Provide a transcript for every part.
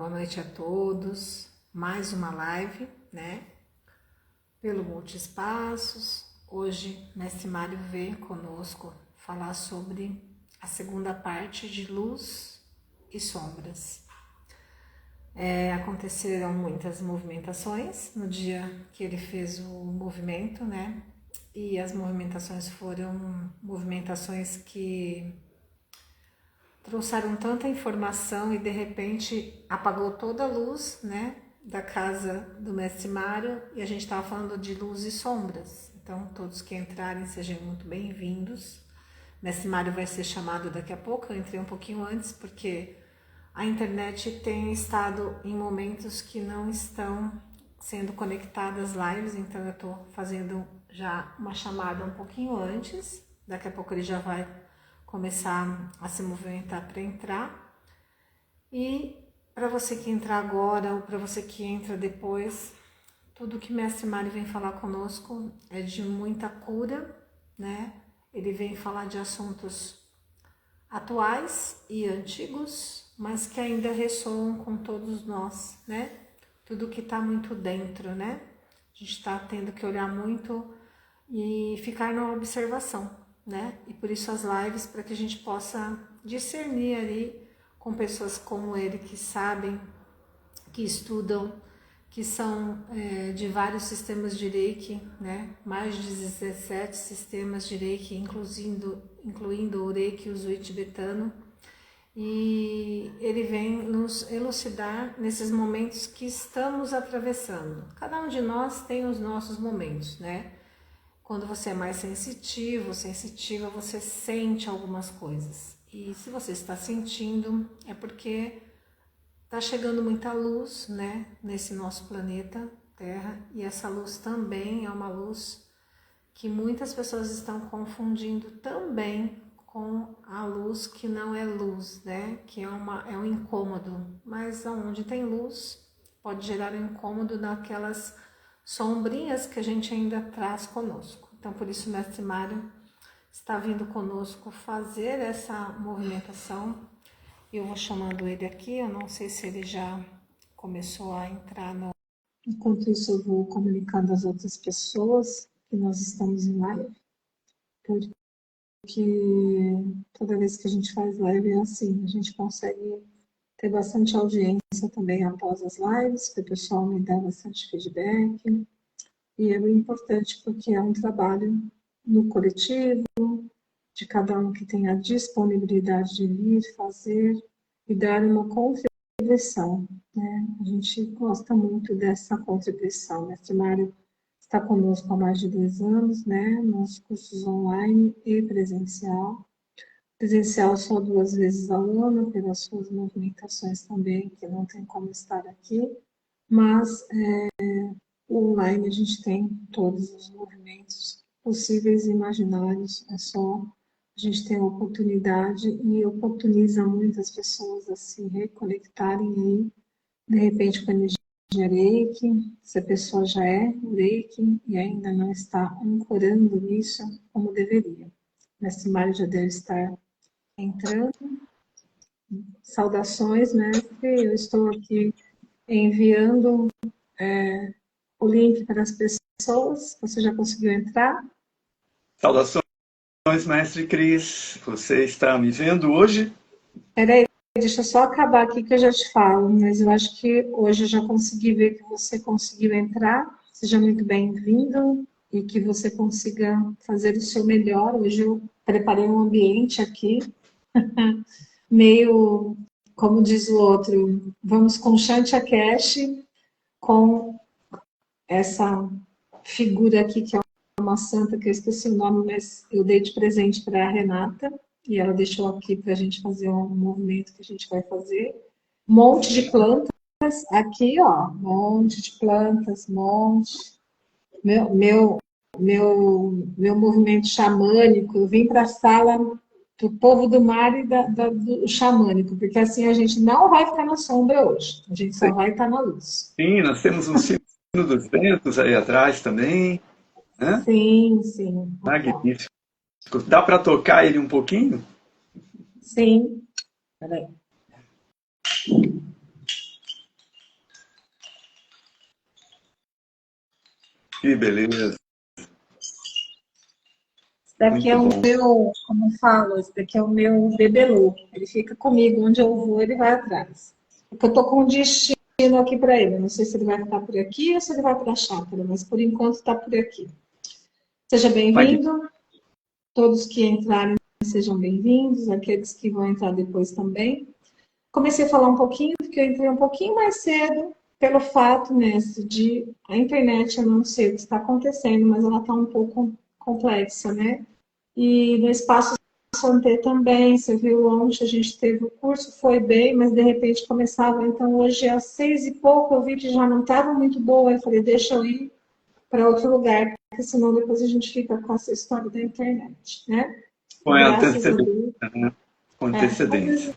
Boa noite a todos. Mais uma live, né? Pelo Multiespaços. Hoje, Mestre Mário veio conosco falar sobre a segunda parte de Luz e Sombras. Aconteceram muitas movimentações no dia que ele fez o movimento, né? E as movimentações foram movimentações que trouxeram tanta informação e de repente apagou toda a luz, né, da casa do Mestre Mário, e a gente estava falando de luz e sombras. Então todos que entrarem sejam muito bem-vindos. Mestre Mário vai ser chamado daqui a pouco. Eu entrei um pouquinho antes porque a internet tem estado em momentos que não estão sendo conectadas lives, então eu estou fazendo já uma chamada um pouquinho antes. Daqui a pouco ele já vai começar a se movimentar para entrar. E para você que entra agora ou para você que entra depois, tudo que Mestre Mário vem falar conosco é de muita cura, né? Ele vem falar de assuntos atuais e antigos, mas que ainda ressoam com todos nós, né? Tudo que está muito dentro, né? A gente está tendo que olhar muito e ficar na observação, né? E por isso as lives, para que a gente possa discernir ali com pessoas como ele, que sabem, que estudam, que são de vários sistemas de Reiki, né? Mais de 17 sistemas de Reiki, incluindo o Reiki e o Zui tibetano. E ele vem nos elucidar nesses momentos que estamos atravessando. Cada um de nós tem os nossos momentos, né? Quando você é mais sensitivo, sensitiva, você sente algumas coisas. E se você está sentindo, é porque está chegando muita luz, né, nesse nosso planeta Terra. E essa luz também é uma luz que muitas pessoas estão confundindo também com a luz que não é luz, né? Que é um incômodo. Mas onde tem luz, pode gerar um incômodo naquelas sombrinhas que a gente ainda traz conosco. Então, por isso, o Mestre Mário está vindo conosco fazer essa movimentação. Eu vou chamando ele aqui, eu não sei se ele já começou a entrar no... Enquanto isso, eu vou comunicando às outras pessoas que nós estamos em live, porque toda vez que a gente faz live é assim, a gente consegue ter bastante audiência também após as lives, que o pessoal me dá bastante feedback, e é bem importante porque é um trabalho no coletivo, de cada um que tem a disponibilidade de vir fazer e dar uma contribuição, né? A gente gosta muito dessa contribuição. O Mestre Mário está conosco há mais de 2 anos, né? Nos cursos online e presencial. Presencial só 2 vezes ao ano, pelas suas movimentações também, que não tem como estar aqui, mas o online a gente tem todos os movimentos possíveis e imaginários, é só a gente ter a oportunidade e oportuniza muitas pessoas a se reconectarem aí, de repente com a energia Reiki, se a pessoa já é Reiki e ainda não está ancorando nisso como deveria. Mestre Mário já deve estar entrando. Saudações, mestre, eu estou aqui enviando o link para as pessoas. Você já conseguiu entrar? Saudações, mestre Cris. Você está me vendo hoje? Peraí, deixa eu só acabar aqui que eu já te falo, mas eu acho que hoje eu já consegui ver que você conseguiu entrar. Seja muito bem-vindo e que você consiga fazer o seu melhor. Hoje eu preparei um ambiente aqui, meio, como diz o outro, vamos com Shantia Cash, com essa figura aqui que é uma santa, que eu esqueci o nome, mas eu dei de presente para a Renata, e ela deixou aqui para a gente fazer um movimento que a gente vai fazer. Um monte de plantas, aqui ó, um monte de plantas, meu movimento xamânico, eu vim para a sala do povo do mar e do xamânico, porque assim a gente não vai ficar na sombra hoje, a gente só vai estar na luz. Sim, nós temos um sino dos ventos aí atrás também, né? Sim, sim. Magnífico. Dá para tocar ele um pouquinho? Sim. Peraí. Que beleza. Esse daqui Muito é o bom. meu, como eu falo, esse daqui é o meu bebelô. Ele fica comigo, onde eu vou, ele vai atrás. Porque eu tô com um destino aqui para ele. Não sei se ele vai ficar por aqui ou se ele vai para a chácara, mas por enquanto está por aqui. Seja Magnífico. bem-vindo. Todos que entrarem sejam bem-vindos, aqueles que vão entrar depois também. Comecei a falar um pouquinho, porque eu entrei um pouquinho mais cedo, pelo fato, mestre, de a internet, eu não sei o que está acontecendo, mas ela está um pouco complexa, né? E no espaço Santé também, você viu ontem, a gente teve o curso, foi bem, mas de repente começava, então hoje às 6 e pouco eu vi que já não estava muito boa, eu falei, deixa eu ir para outro lugar, porque senão depois a gente fica com essa história da internet, né? Com E graças a antecedência, Deus, né? Com às vezes antecedência.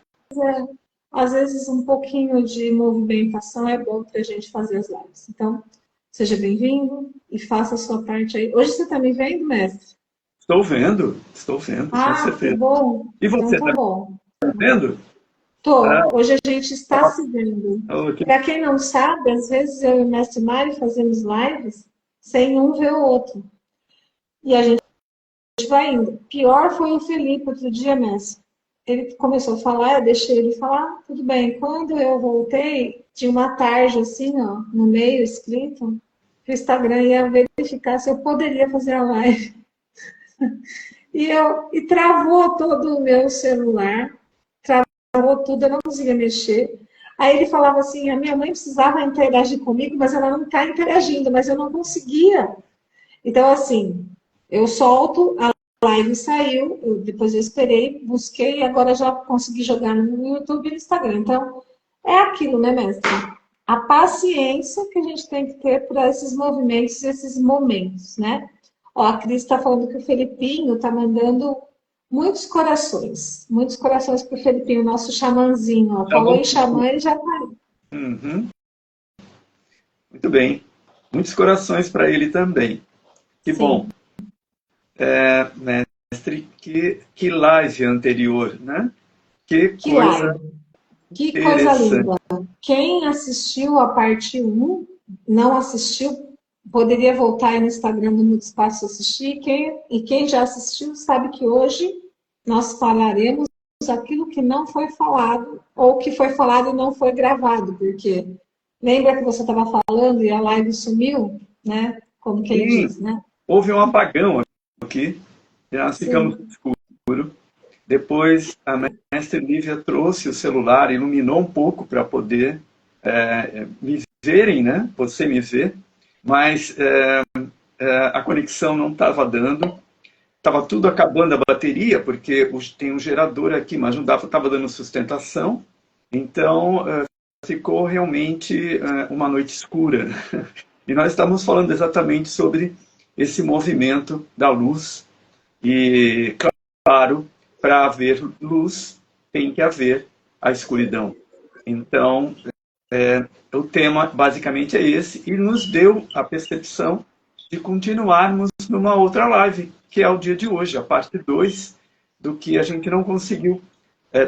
às vezes um pouquinho de movimentação é bom para a gente fazer as lives. Então, seja bem-vindo e faça a sua parte aí. Hoje você está me vendo, mestre? Estou vendo, com Ah, que certeza. bom. E Então você tá está bom. me vendo? Ah, Tô. Hoje a gente está se vendo. oh, que Para quem não sabe, às vezes eu e o mestre Mari fazemos lives sem um ver o outro. E a gente vai indo. Pior foi o Felipe outro dia, mestre. Ele começou a falar, eu deixei ele falar, tudo bem. Quando eu voltei, tinha uma tarja assim, ó, no meio escrito, que o Instagram ia verificar se eu poderia fazer a live. E travou todo o meu celular, travou tudo, eu não conseguia mexer. Aí ele falava assim, a minha mãe precisava interagir comigo, mas ela não está interagindo, mas eu não conseguia. Então, assim, eu solto, a live saiu, depois eu esperei, busquei e agora já consegui jogar no YouTube e no Instagram. Então, é aquilo, né, mestre? A paciência que a gente tem que ter para esses movimentos, esses momentos, né? Ó, a Cris está falando que o Felipinho está mandando muitos corações para o Felipinho, nosso xamãzinho. Ó. tá Falou bom. em xamã, ele já tá aí. Uhum. Muito bem. Muitos corações para ele também. Que bom. Sim. Mestre, que live anterior, né? Que Que coisa live. Que coisa interessante. linda. Quem assistiu a parte um não assistiu, poderia voltar aí no Instagram do Multiespaço assistir. Quem já assistiu sabe que hoje nós falaremos aquilo que não foi falado, ou que foi falado e não foi gravado, porque lembra que você estava falando e a live sumiu, né? Como quem Sim, diz, né? houve um apagão aqui, e nós ficamos Sim, no escuro. Depois a mestre Lívia trouxe o celular, iluminou um pouco para poder me verem, né? Você me ver, mas a conexão não estava dando. Estava tudo acabando a bateria, porque tem um gerador aqui, mas não estava dando sustentação. Então ficou realmente uma noite escura. E nós estamos falando exatamente sobre esse movimento da luz. E, claro, para haver luz, tem que haver a escuridão. Então, o tema basicamente é esse, e nos deu a percepção de continuarmos numa outra live, que é o dia de hoje, a parte 2 do que a gente não conseguiu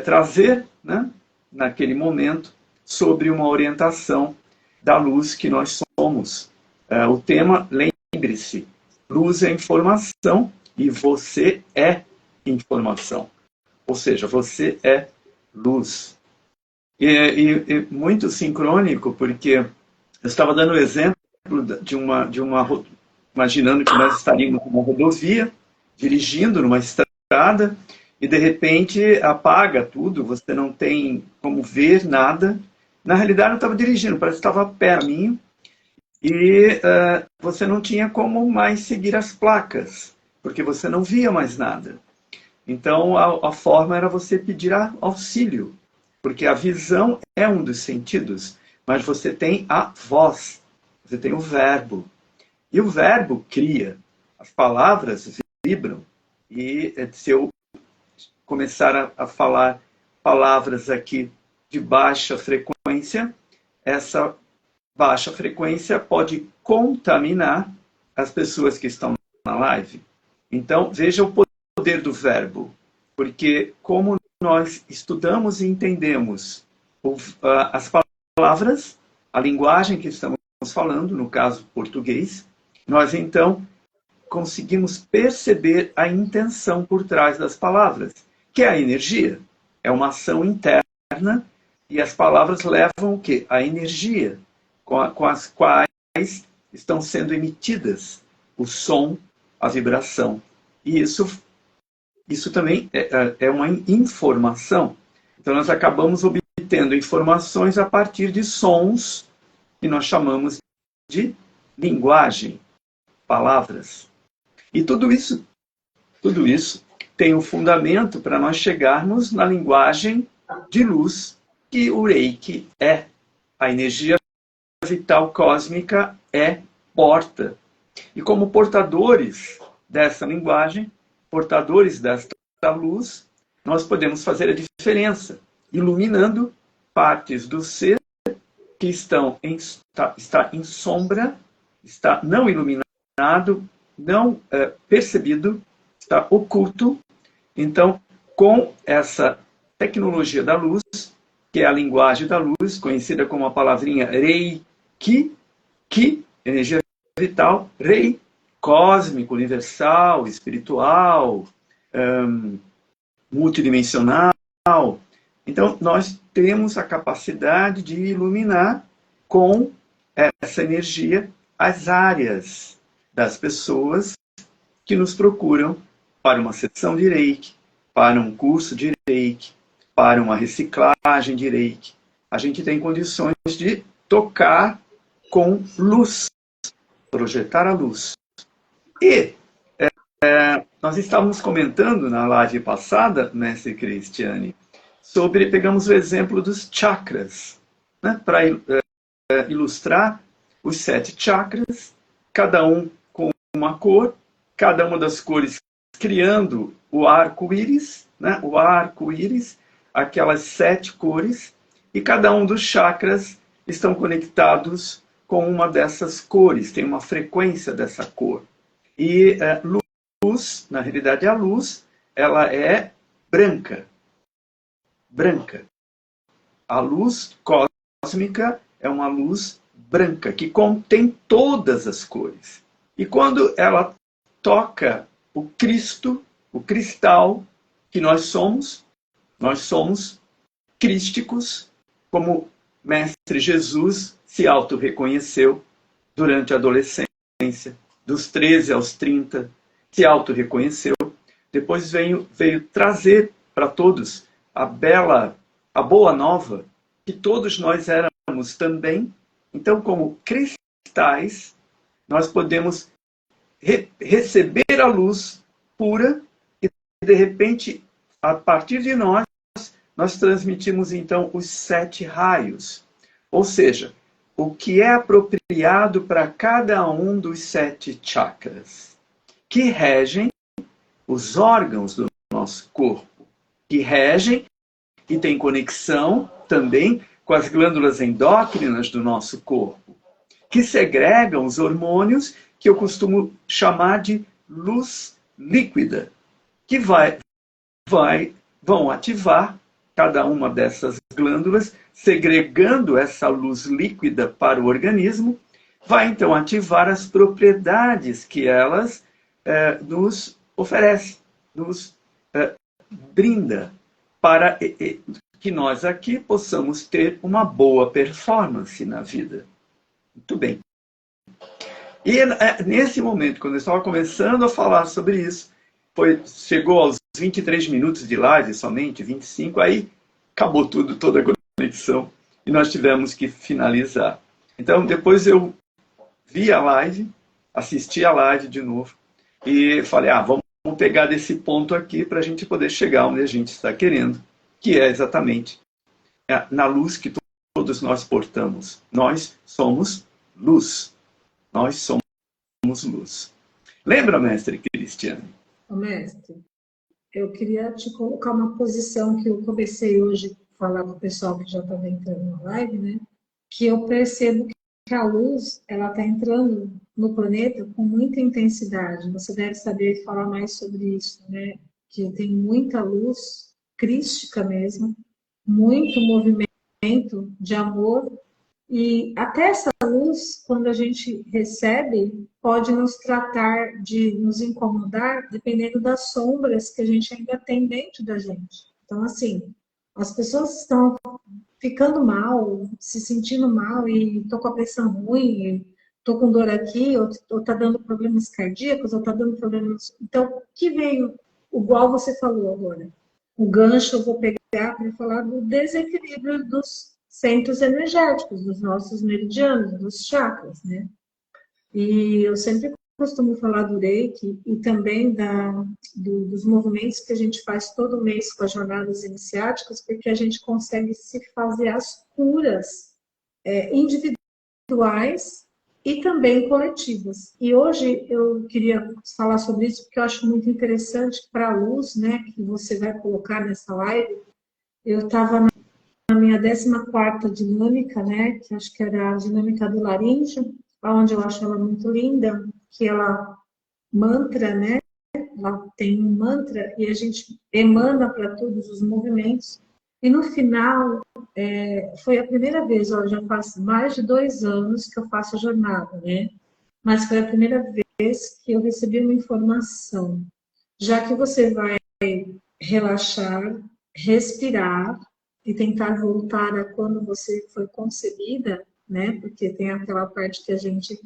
trazer, né, naquele momento, sobre uma orientação da luz que nós somos. O tema, lembre-se, luz é informação e você é informação. Ou seja, você é luz. E muito sincrônico, porque eu estava dando o exemplo imaginando que nós estaríamos numa rodovia, dirigindo numa estrada, e de repente apaga tudo, você não tem como ver nada. Na realidade, eu estava dirigindo, parece que estava perto do caminho, e você não tinha como mais seguir as placas, porque você não via mais nada. Então, a forma era você pedir auxílio, porque a visão é um dos sentidos, mas você tem a voz, você tem o verbo. E o verbo cria, as palavras vibram. E se eu começar a falar palavras aqui de baixa frequência, essa baixa frequência pode contaminar as pessoas que estão na live. Então, veja o poder do verbo, porque como nós estudamos e entendemos as palavras, a linguagem que estamos falando, no caso português, nós então conseguimos perceber a intenção por trás das palavras, que é a energia. É uma ação interna e as palavras levam o quê? A energia com as quais estão sendo emitidas o som, a vibração. E isso também é uma informação. Então, nós acabamos obtendo informações a partir de sons que nós chamamos de linguagem, palavras. E tudo isso tem um fundamento para nós chegarmos na linguagem de luz que o Reiki é. A energia vital cósmica porta. E como portadores dessa linguagem, portadores desta luz, nós podemos fazer a diferença, iluminando partes do ser que está em sombra, está não iluminado, não percebido, está oculto. Então, com essa tecnologia da luz, que é a linguagem da luz, conhecida como a palavrinha Reiki, Ki, energia vital, Rei, cósmico, universal, espiritual, multidimensional. Então, nós temos a capacidade de iluminar com essa energia as áreas das pessoas que nos procuram para uma sessão de Reiki, para um curso de Reiki, para uma reciclagem de Reiki. A gente tem condições de tocar com luz, projetar a luz. E nós estávamos comentando na live passada, mestre Cristiane, pegamos o exemplo dos chakras, né, para ilustrar os 7 chakras, cada um com uma cor, cada uma das cores criando o arco-íris, né, aquelas 7 cores, e cada um dos chakras estão conectados com uma dessas cores, tem uma frequência dessa cor. E luz, na realidade a luz, ela é branca. Branca. A luz cósmica é uma luz branca, que contém todas as cores. E quando ela toca o Cristo, o cristal que nós somos crísticos, como Mestre Jesus se auto-reconheceu durante a adolescência, dos 13 aos 30, se auto-reconheceu. Depois veio trazer para todos a boa nova, que todos nós éramos também. Então, como cristais, nós podemos receber a luz pura e, de repente, a partir de nós transmitimos, então, os 7 raios. Ou seja, o que é apropriado para cada um dos 7 chakras, que regem os órgãos do nosso corpo, que regem e tem conexão também com as glândulas endócrinas do nosso corpo, que segregam os hormônios que eu costumo chamar de luz líquida, que vão ativar cada uma dessas glândulas, segregando essa luz líquida para o organismo, vai então ativar as propriedades que elas nos oferecem, nos brinda, para que nós aqui possamos ter uma boa performance na vida. Muito bem. E nesse momento, quando eu estava começando a falar sobre isso, chegou aos 23 minutos de live somente, 25, aí acabou tudo, toda a conexão, e nós tivemos que finalizar. Então, depois eu vi a live, assisti a live de novo, e falei, vamos pegar desse ponto aqui para a gente poder chegar onde a gente está querendo, que é exatamente na luz que todos nós portamos. Nós somos luz. Nós somos luz. Lembra, mestre Cristiane? Mestre, eu queria te colocar uma posição que eu comecei hoje a falar com o pessoal que já estava entrando na live, né? Que eu percebo que a luz, ela está entrando no planeta com muita intensidade. Você deve saber falar mais sobre isso, né? Que tem muita luz crística mesmo, muito movimento de amor E até essa luz, quando a gente recebe, pode nos tratar de nos incomodar, dependendo das sombras que a gente ainda tem dentro da gente. Então, assim, as pessoas estão ficando mal, se sentindo mal, e tô com a pressão ruim, tô com dor aqui, ou tá dando problemas cardíacos, ou tá dando problemas. Então, o que veio, igual você falou agora, o gancho eu vou pegar para falar do desequilíbrio dos centros energéticos, dos nossos meridianos, dos chakras, né? E eu sempre costumo falar do Reiki e também dos movimentos que a gente faz todo mês com as jornadas iniciáticas, porque a gente consegue se fazer as curas individuais e também coletivas. E hoje eu queria falar sobre isso porque eu acho muito interessante para a luz, né, que você vai colocar nessa live. Eu estava na minha 14ª dinâmica, né, que acho que era a dinâmica do laríngeo, onde eu acho ela muito linda, que ela mantra, né? Ela tem um mantra e a gente emana para todos os movimentos. E no final, foi a primeira vez, ó, já faz mais de 2 anos que eu faço a jornada, né? Mas foi a primeira vez que eu recebi uma informação. Já que você vai relaxar, respirar e tentar voltar a quando você foi concebida, né? Porque tem aquela parte que a gente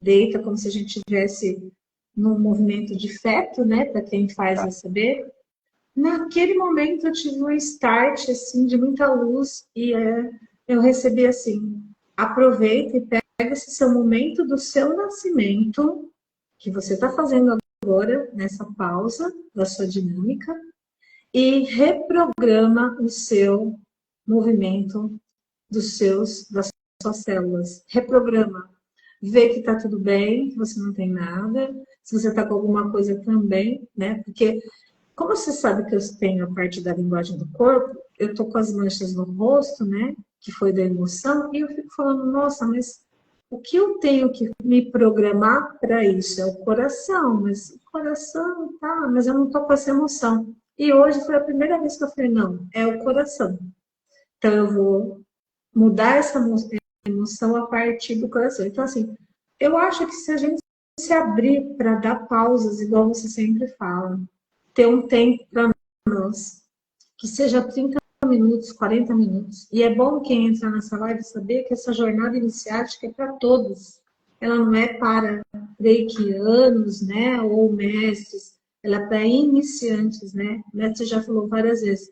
deita como se a gente tivesse num movimento de feto, né? Para quem faz receber. Naquele momento eu tive um start assim de muita luz e eu recebi assim: aproveita e pega esse seu momento do seu nascimento que você está fazendo agora nessa pausa da sua dinâmica e reprograma o seu movimento das suas células. Reprograma. Vê que está tudo bem, que você não tem nada. Se você está com alguma coisa também, né? Porque, como você sabe que eu tenho a parte da linguagem do corpo, eu tô com as manchas no rosto, né? Que foi da emoção, e eu fico falando, nossa, mas o que eu tenho que me programar para isso? É o coração, mas o coração, tá, mas eu não tô com essa emoção. E hoje foi a primeira vez que eu falei, não, é o coração. Então eu vou mudar essa emoção a partir do coração. Então, assim, eu acho que se a gente se abrir para dar pausas, igual você sempre fala, ter um tempo para nós, que seja 30 minutos, 40 minutos. E é bom quem entrar nessa live saber que essa jornada iniciática é para todos. Ela não é para reikianos, né, ou mestres. Ela é para iniciantes, né? O mestre já falou várias vezes.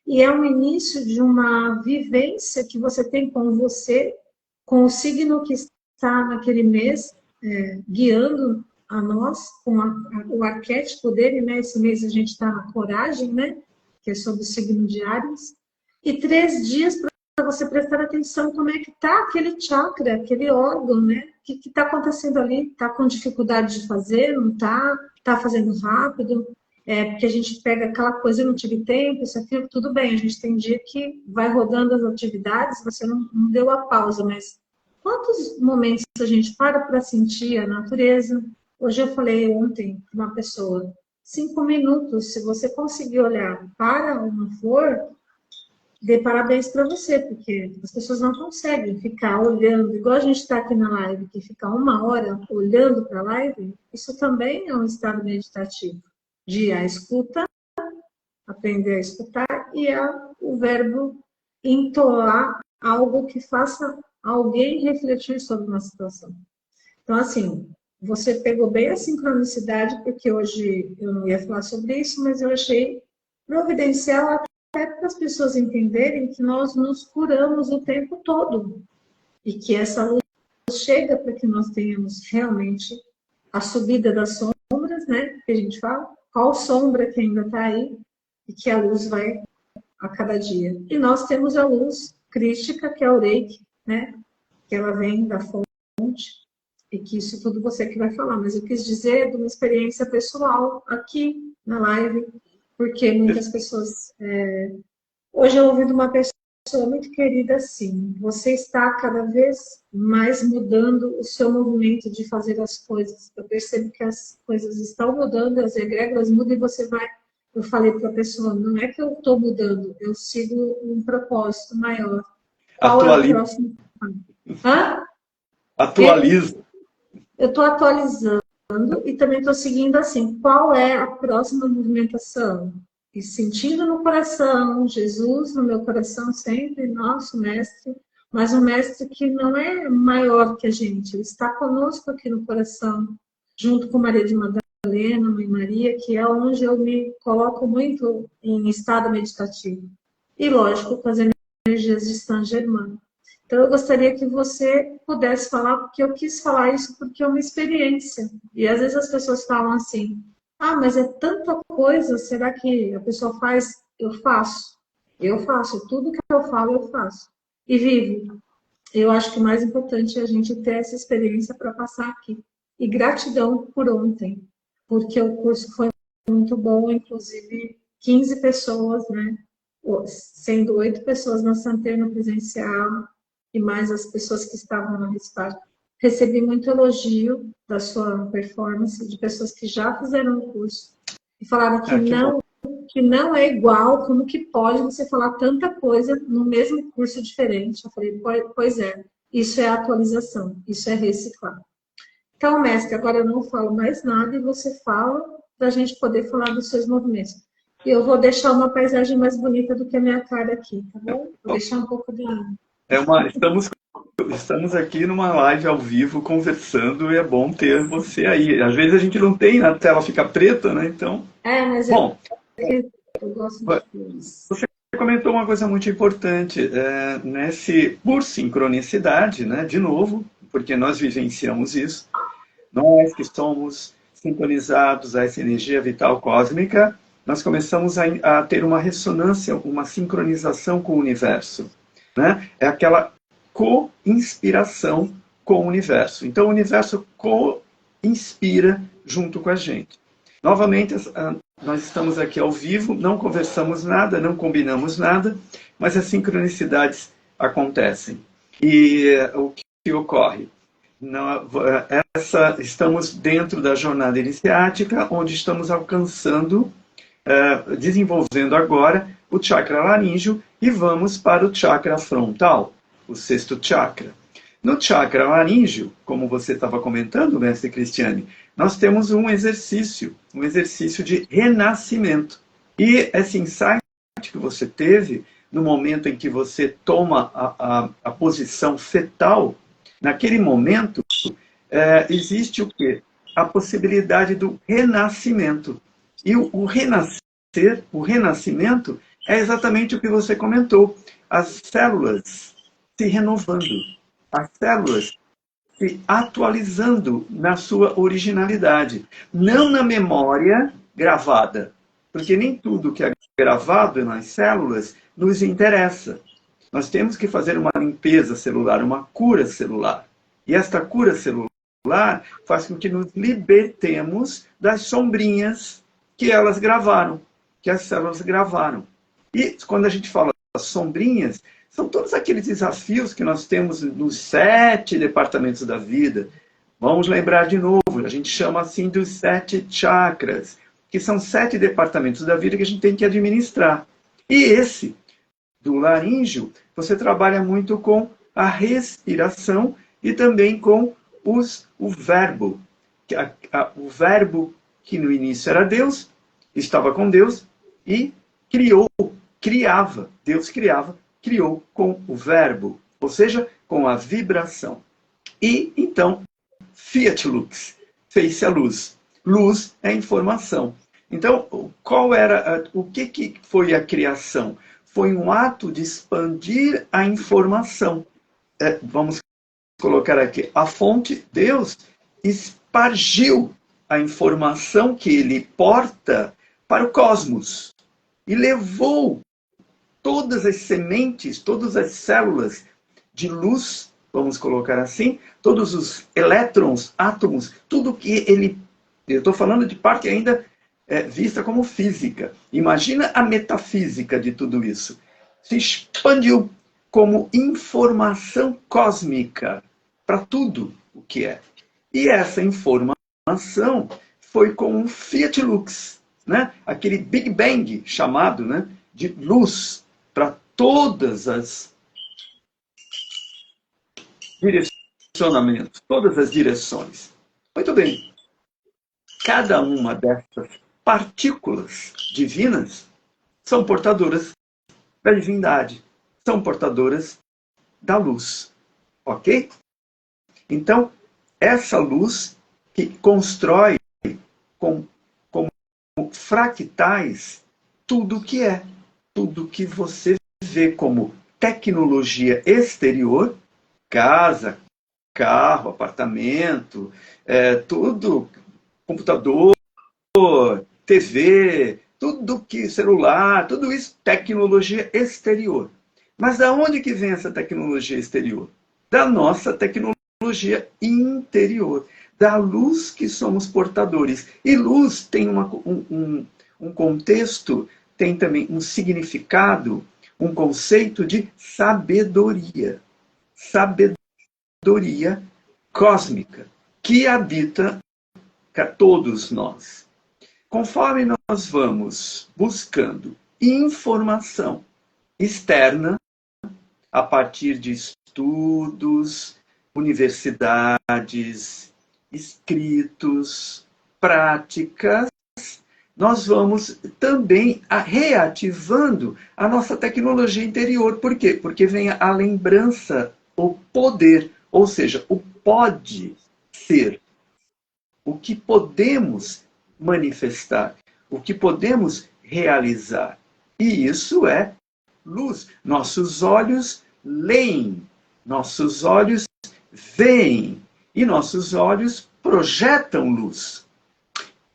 E é um início de uma vivência que você tem com você, com o signo que está naquele mês, guiando a nós, com o arquétipo dele, né? Esse mês a gente está na coragem, né? Que é sobre o signo de Áries. E 3 dias para você prestar atenção como é que está aquele chakra, aquele órgão, né? O que está acontecendo ali? Está com dificuldade de fazer? Não está? Está fazendo rápido? Porque a gente pega aquela coisa, eu não tive tempo, isso aqui, tudo bem, a gente tem dia que vai rodando as atividades, você não deu a pausa, mas quantos momentos a gente para sentir a natureza? Hoje eu falei ontem para uma pessoa, 5 minutos, se você conseguir olhar para uma flor, dê parabéns para você, porque as pessoas não conseguem ficar olhando, igual a gente está aqui na live, que fica 1 hora olhando para a live, isso também é um estado meditativo, de a escuta, aprender a escutar, e o verbo entoar algo que faça alguém refletir sobre uma situação. Então, assim, você pegou bem a sincronicidade, porque hoje eu não ia falar sobre isso, mas eu achei providencial até para as pessoas entenderem que nós nos curamos o tempo todo. E que essa luz chega para que nós tenhamos realmente a subida das sombras, né? Que a gente fala, qual sombra que ainda está aí, e que a luz vai a cada dia. E nós temos a luz crística, que é o Reiki, né? Que ela vem da fonte. E que isso tudo você que vai falar, mas eu quis dizer de uma experiência pessoal aqui na live, porque muitas pessoas... Hoje eu ouvi de uma pessoa muito querida assim, você está cada vez mais mudando o seu movimento de fazer as coisas. Eu percebo que as coisas estão mudando, as egrégoras mudam e você vai... Eu falei para a pessoa, não é que eu estou mudando, eu sigo um propósito maior. Qual é o próximo? Hã? Atualiza. Eu estou atualizando e também estou seguindo assim, qual é a próxima movimentação? E sentindo no coração, Jesus no meu coração sempre, nosso mestre, mas um mestre que não é maior que a gente, ele está conosco aqui no coração, junto com Maria de Madalena, Mãe Maria, que é onde eu me coloco muito em estado meditativo. E, lógico, com as energias de Saint-Germain. Então, eu gostaria que você pudesse falar, porque eu quis falar isso porque é uma experiência. E às vezes as pessoas falam assim: ah, mas é tanta coisa, será que a pessoa faz? Eu faço. Eu faço. Tudo que eu falo, eu faço. E vivo. Eu acho que o mais importante é a gente ter essa experiência para passar aqui. E gratidão por ontem, porque o curso foi muito bom, inclusive 15 pessoas, né? Sendo 8 pessoas na Santana presencial e mais as pessoas que estavam na Respar. Recebi muito elogio da sua performance, de pessoas que já fizeram o curso e falaram que não é igual, como que pode você falar tanta coisa no mesmo curso diferente? Eu falei, pois é, isso é atualização, isso é reciclar. Então, mestre, agora eu não falo mais nada e você fala para a gente poder falar dos seus movimentos. E eu vou deixar uma paisagem mais bonita do que a minha cara aqui, tá bom? Vou deixar um pouco de água. Estamos aqui numa live ao vivo conversando e é bom ter você aí. Às vezes a gente não tem, a tela fica preta, né? Então, Mas bom, eu gosto de flores. você comentou uma coisa muito importante, por sincronicidade, né? De novo, porque nós vivenciamos isso, nós que somos sintonizados a essa energia vital cósmica, nós começamos a ter uma ressonância, uma sincronização com o universo, né? É aquela co-inspiração com o universo. Então, o universo co-inspira junto com a gente. Novamente, nós estamos aqui ao vivo, não conversamos nada, não combinamos nada, mas as sincronicidades acontecem. E o que ocorre? Estamos dentro da jornada iniciática, onde estamos alcançando, desenvolvendo agora o chakra laríngeo e vamos para o chakra frontal, o sexto chakra. No chakra laríngeo, como você estava comentando, mestre Cristiane, nós temos um exercício de renascimento. E esse insight que você teve no momento em que você toma a posição fetal, naquele momento, existe o quê? A possibilidade do renascimento. E o renascimento é exatamente o que você comentou. As células se renovando, as células se atualizando na sua originalidade, não na memória gravada, porque nem tudo que é gravado nas células nos interessa. Nós temos que fazer uma limpeza celular, uma cura celular. E esta cura celular faz com que nos libertemos das sombrinhas que elas gravaram, que as células gravaram. E quando a gente fala sombrinhas, são todos aqueles desafios que nós temos nos 7 departamentos da vida. Vamos lembrar de novo, a gente chama assim dos 7 chakras, que são 7 departamentos da vida que a gente tem que administrar. E esse, do laríngeo, você trabalha muito com a respiração e também com o verbo. O verbo que no início era Deus, estava com Deus e criava. Deus criou com o verbo, ou seja, com a vibração. E, então, Fiat Lux, fez-se a luz. Luz é informação. Então, o que foi a criação? Foi um ato de expandir a informação. Vamos colocar aqui, a fonte, Deus, espargiu a informação que ele porta para o cosmos e levou todas as sementes, todas as células de luz, vamos colocar assim, todos os elétrons, átomos, tudo que ele... Eu estou falando de parte ainda vista como física. Imagina a metafísica de tudo isso. Se expandiu como informação cósmica para tudo o que é. E essa informação foi com um Fiat Lux, né? Aquele Big Bang chamado, né, de luz, para todas as direcionamentos, todas as direções. Muito bem. Cada uma dessas partículas divinas são portadoras da divindade, são portadoras da luz. Ok? Então, essa luz que constrói como fractais tudo que é, tudo que você vê como tecnologia exterior, casa, carro, apartamento, tudo, computador, TV, tudo que celular, tudo isso tecnologia exterior. Mas da onde que vem essa tecnologia exterior? Da nossa tecnologia interior, da luz que somos portadores. E luz tem um contexto, tem também um significado, um conceito de sabedoria. Sabedoria cósmica, que habita todos nós. Conforme nós vamos buscando informação externa, a partir de estudos, universidades, escritos, práticas, nós vamos também reativando a nossa tecnologia interior. Por quê? Porque vem a lembrança, o poder, ou seja, o pode ser, o que podemos manifestar, o que podemos realizar. E isso é luz. Nossos olhos leem, nossos olhos veem e nossos olhos projetam luz.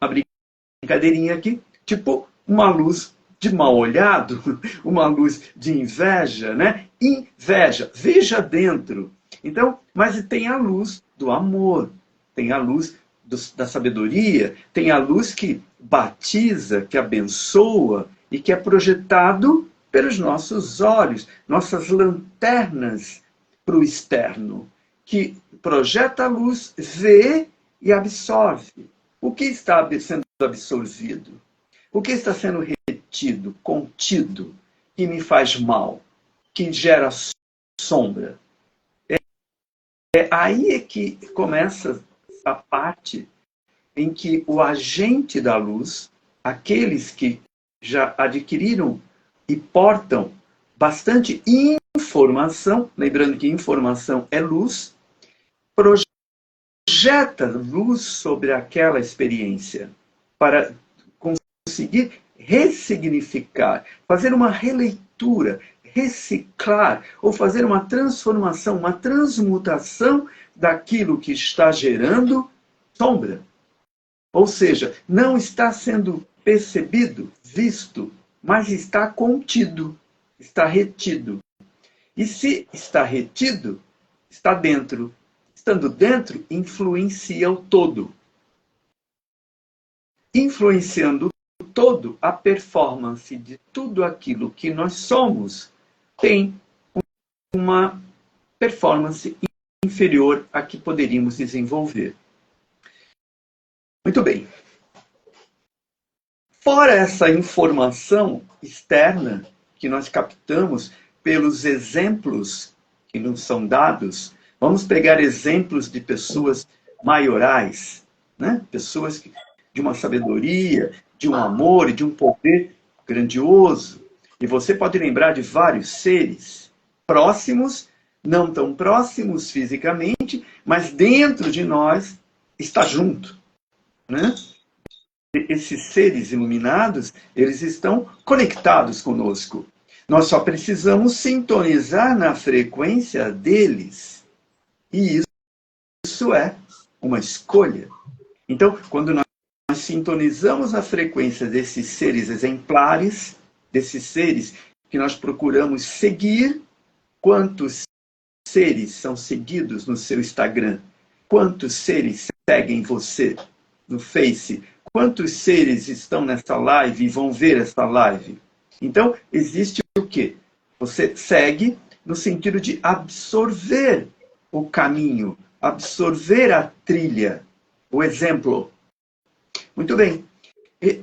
Uma brincadeirinha aqui, tipo uma luz de mal olhado, uma luz de inveja, né? Inveja, veja dentro. Então, mas tem a luz do amor, tem a luz da sabedoria, tem a luz que batiza, que abençoa e que é projetado pelos nossos olhos, nossas lanternas para o externo, que projeta a luz, vê e absorve. O que está sendo absorvido? O que está sendo retido, contido, que me faz mal, que gera sombra? Aí é que começa a parte em que o agente da luz, aqueles que já adquiriram e portam bastante informação, lembrando que informação é luz, projeta luz sobre aquela experiência para conseguir ressignificar, fazer uma releitura, reciclar ou fazer uma transformação, uma transmutação daquilo que está gerando sombra. Ou seja, não está sendo percebido, visto, mas está contido, está retido. E se está retido, está dentro. Estando dentro, influencia o todo. Influenciando o todo, a performance de tudo aquilo que nós somos tem uma performance inferior à que poderíamos desenvolver. Muito bem. Fora essa informação externa que nós captamos pelos exemplos que nos são dados, vamos pegar exemplos de pessoas maiorais, né? Pessoas de uma sabedoria, de um amor e de um poder grandioso. E você pode lembrar de vários seres próximos, não tão próximos fisicamente, mas dentro de nós está junto, né? Esses seres iluminados, eles estão conectados conosco. Nós só precisamos sintonizar na frequência deles. E isso é uma escolha. Então, quando nós sintonizamos a frequência desses seres exemplares, desses seres que nós procuramos seguir, quantos seres são seguidos no seu Instagram? Quantos seres seguem você no Face? Quantos seres estão nessa live e vão ver essa live? Então, existe o quê? Você segue no sentido de absorver o caminho, absorver a trilha, o exemplo. Muito bem.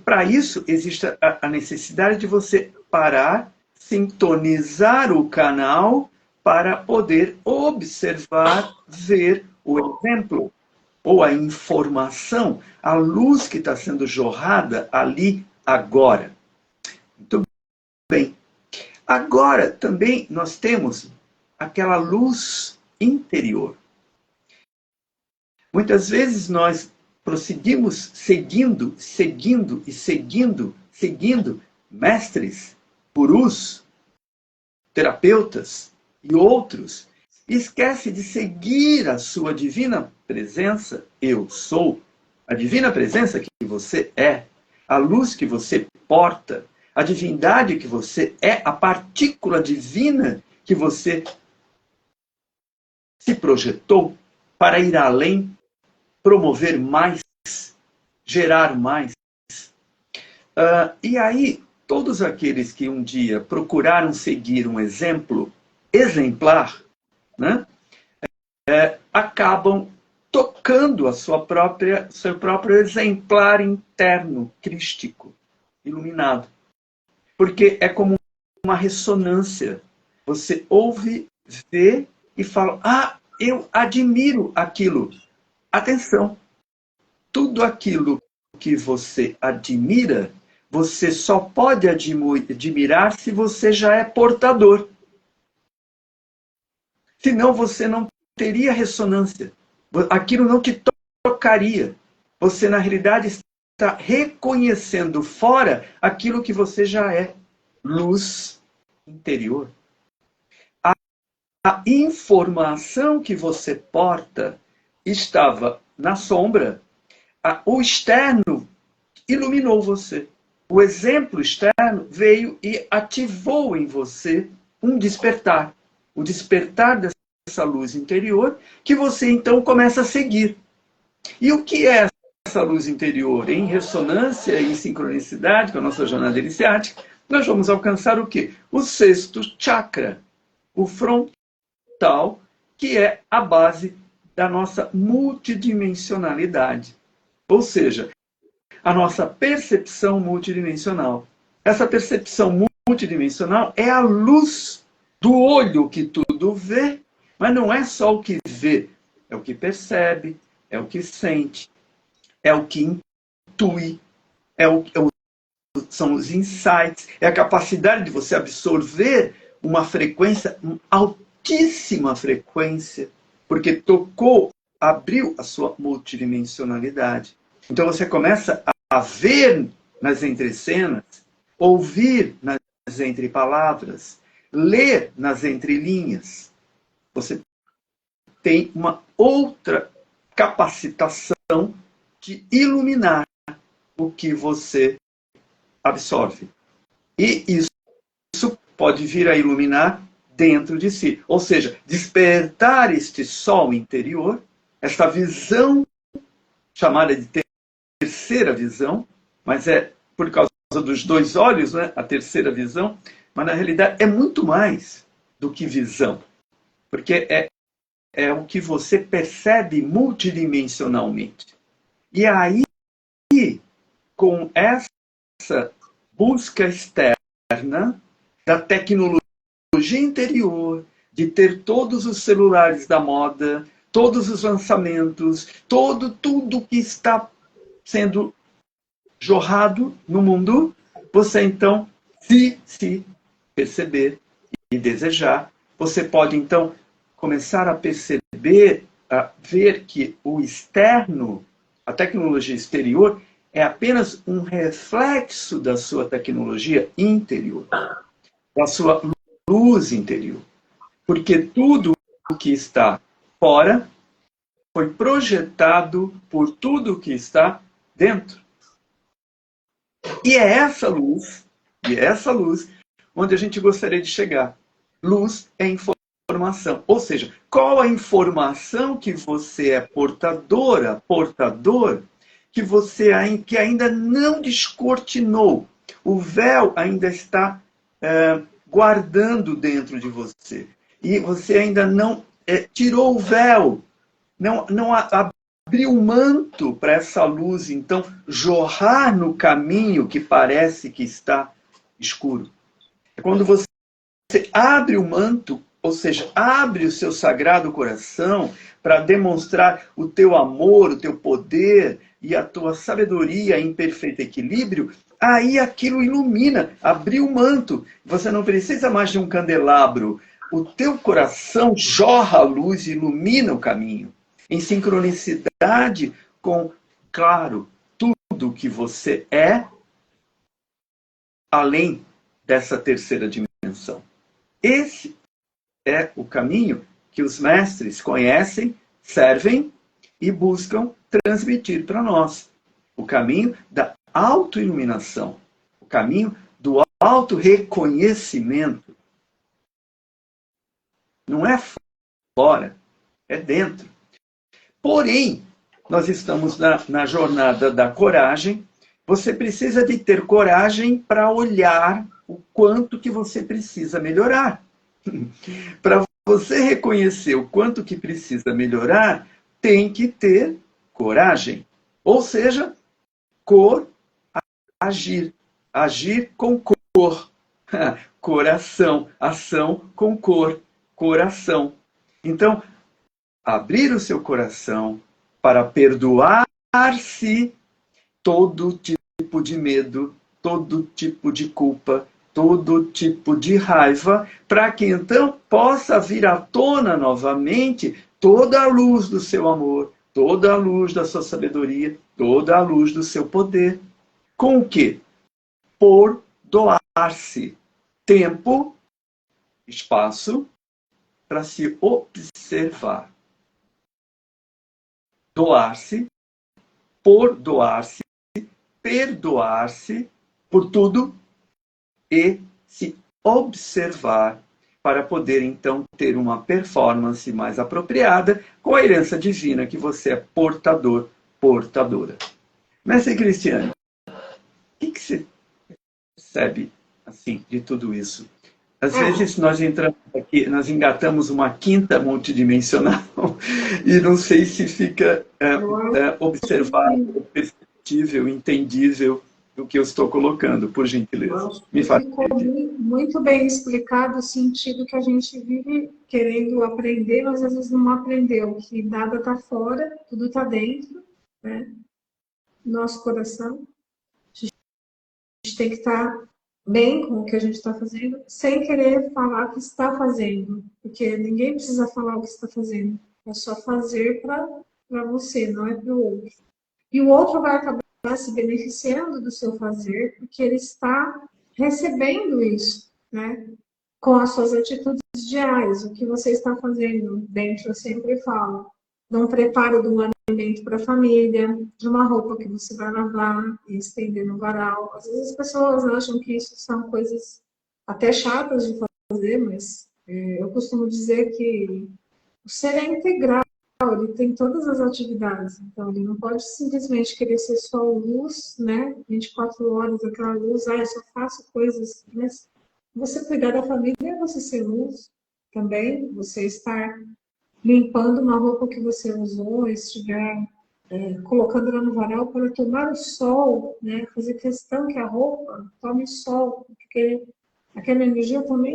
Para isso, existe a necessidade de você parar, sintonizar o canal para poder observar, ver o exemplo, ou a informação, a luz que está sendo jorrada ali agora. Muito bem. Agora também nós temos aquela luz interior. Muitas vezes nós prosseguimos seguindo mestres, gurus, terapeutas e outros, e esquece de seguir a sua divina presença, eu sou, a divina presença que você é, a luz que você porta, a divindade que você é, a partícula divina que você se projetou para ir além, promover mais, gerar mais. E aí, todos aqueles que um dia procuraram seguir um exemplo exemplar, né, acabam tocando a seu próprio exemplar interno, crístico, iluminado. Porque é como uma ressonância. Você ouve, vê e fala, eu admiro aquilo. Atenção, tudo aquilo que você admira, você só pode admirar se você já é portador. Senão você não teria ressonância. Aquilo não te tocaria. Você, na realidade, está reconhecendo fora aquilo que você já é. Luz interior. A informação que você porta estava na sombra. O externo iluminou você. O exemplo externo veio e ativou em você um despertar. O despertar dessa luz interior que você então começa a seguir. E o que é essa luz interior? Em ressonância, em sincronicidade com a nossa jornada iniciática, nós vamos alcançar o quê? O sexto chakra, o frontal, que é a base da nossa multidimensionalidade. Ou seja, a nossa percepção multidimensional. Essa percepção multidimensional é a luz do olho que tudo vê, mas não é só o que vê, é o que percebe, é o que sente, é o que intui, são os insights, é a capacidade de você absorver uma frequência, uma altíssima frequência, porque tocou, abriu a sua multidimensionalidade. Então você começa a ver nas entrecenas, ouvir nas entrepalavras, ler nas entrelinhas. Você tem uma outra capacitação de iluminar o que você absorve. E isso pode vir a iluminar dentro de si. Ou seja, despertar este sol interior, esta visão chamada de terceira visão, mas é por causa dos dois olhos, né? A terceira visão, mas na realidade é muito mais do que visão, porque é o que você percebe multidimensionalmente. E aí, com essa busca externa da tecnologia interior, de ter todos os celulares da moda, todos os lançamentos, tudo que está sendo jorrado no mundo, você então, se perceber e desejar, você pode então começar a perceber, a ver que o externo, a tecnologia exterior, é apenas um reflexo da sua tecnologia interior, da sua luz interior. Porque tudo o que está fora foi projetado por tudo o que está dentro. E é essa luz onde a gente gostaria de chegar. Luz é informação. Ou seja, qual a informação que você é portador, que ainda não descortinou. O véu ainda está guardando dentro de você. E você ainda não tirou o véu, não abriu o manto para essa luz, então, jorrar no caminho que parece que está escuro. É quando você abre o manto, ou seja, abre o seu sagrado coração para demonstrar o teu amor, o teu poder e a tua sabedoria em perfeito equilíbrio, aí aquilo ilumina, abriu o manto. Você não precisa mais de um candelabro. O teu coração jorra a luz e ilumina o caminho, em sincronicidade com, claro, tudo que você é, além dessa terceira dimensão. Esse é o caminho que os mestres conhecem, servem e buscam transmitir para nós. O caminho da autoiluminação, o caminho do autorreconhecimento. Não é fora, é dentro. Porém, nós estamos na jornada da coragem. Você precisa de ter coragem para olhar o quanto que você precisa melhorar. Para você reconhecer o quanto que precisa melhorar, tem que ter coragem. Ou seja, agir. Agir com cor. Coração. Ação com cor. Coração. Então, abrir o seu coração para perdoar-se todo tipo de medo, todo tipo de culpa, todo tipo de raiva, para que então possa vir à tona novamente toda a luz do seu amor, toda a luz da sua sabedoria, toda a luz do seu poder. Com o quê? Por doar-se tempo, espaço, para se observar. Doar-se, por doar-se, perdoar-se por tudo e se observar para poder, então, ter uma performance mais apropriada com a herança divina que você é portador, portadora. Mestre Cristiano, o que você percebe assim, de tudo isso? Às vezes nós entramos aqui, nós engatamos uma quinta multidimensional e não sei se fica observável, perceptível, entendível o que eu estou colocando, por gentileza. Me faz ficou muito bem explicado o sentido que a gente vive querendo aprender, mas às vezes não aprendeu, que nada está fora, tudo está dentro, né? Nosso coração. A gente tem que estar bem com o que a gente está fazendo, sem querer falar o que está fazendo, porque ninguém precisa falar o que está fazendo, é só fazer para você, não é para o outro. E o outro vai acabar se beneficiando do seu fazer, porque ele está recebendo isso, né? Com as suas atitudes diárias, o que você está fazendo dentro, eu sempre falo, de um preparo de um alimento para a família, de uma roupa que você vai lavar e estender no varal. Às vezes as pessoas acham que isso são coisas até chatas de fazer, mas eu costumo dizer que o ser é integral, ele tem todas as atividades, então ele não pode simplesmente querer ser só luz, né? 24 horas, aquela luz, eu só faço coisas, mas você cuidar da família é você ser luz também, você estar limpando uma roupa que você usou, estiver colocando ela no varal para tomar o sol, né? Fazer questão que a roupa tome sol, porque aquela energia também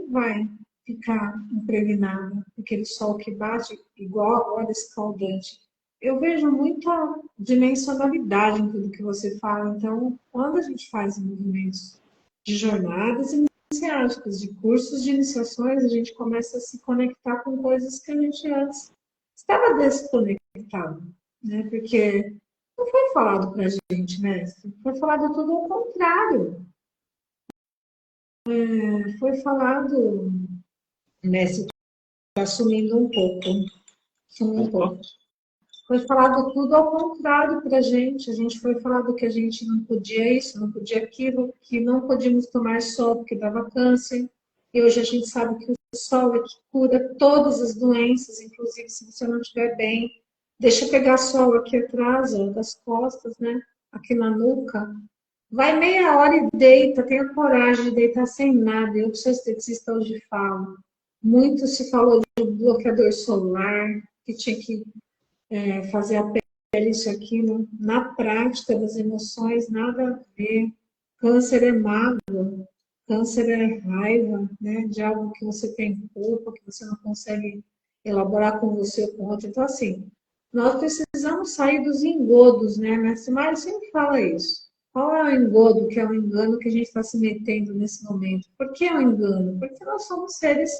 vai ficar impregnada, aquele sol que bate igual a hora escaldante. Eu vejo muita dimensionalidade em tudo que você fala, então, quando a gente faz movimentos de jornadas iniciáticas, de cursos de iniciações, a gente começa a se conectar com coisas que a gente antes estava desconectado, né? Porque não foi falado para a gente, né? Foi falado tudo ao contrário. Foi falado, Messi, está sumindo um pouco. Sumiu um pouco. Foi falado tudo ao contrário para a gente foi falado que a gente não podia isso, não podia aquilo, que não podíamos tomar sol porque dava câncer. E hoje a gente sabe que o sol é que cura todas as doenças, inclusive se você não estiver bem. Deixa eu pegar sol aqui atrás, ó, das costas, né? Aqui na nuca. Vai meia hora e deita, tenha coragem de deitar sem nada. Eu, que sou esteticista, hoje falo. Muito se falou de bloqueador solar, que tinha que fazer a pele, isso, aquilo. Na prática das emoções, nada a ver. Câncer é mágoa. Câncer é raiva, né, de algo que você tem culpa, que você não consegue elaborar com você ou com outro. Então, assim, nós precisamos sair dos engodos, né? Mestre Mário sempre fala isso. Qual é o engodo, que é o engano que a gente está se metendo nesse momento? Por que é o engano? Porque nós somos seres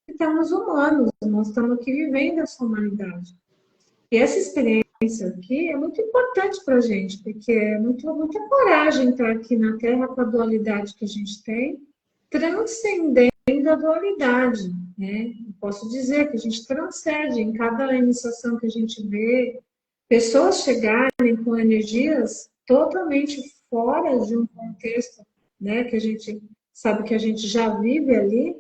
que estamos humanos, nós estamos aqui vivendo essa humanidade. E essa experiência aqui é muito importante para a gente, porque é muita coragem estar aqui na Terra com a dualidade que a gente tem, transcendendo a dualidade, né? Eu posso dizer que a gente transcende em cada iniciação que a gente vê, pessoas chegarem com energias totalmente fora de um contexto, né, que a gente sabe que a gente já vive ali,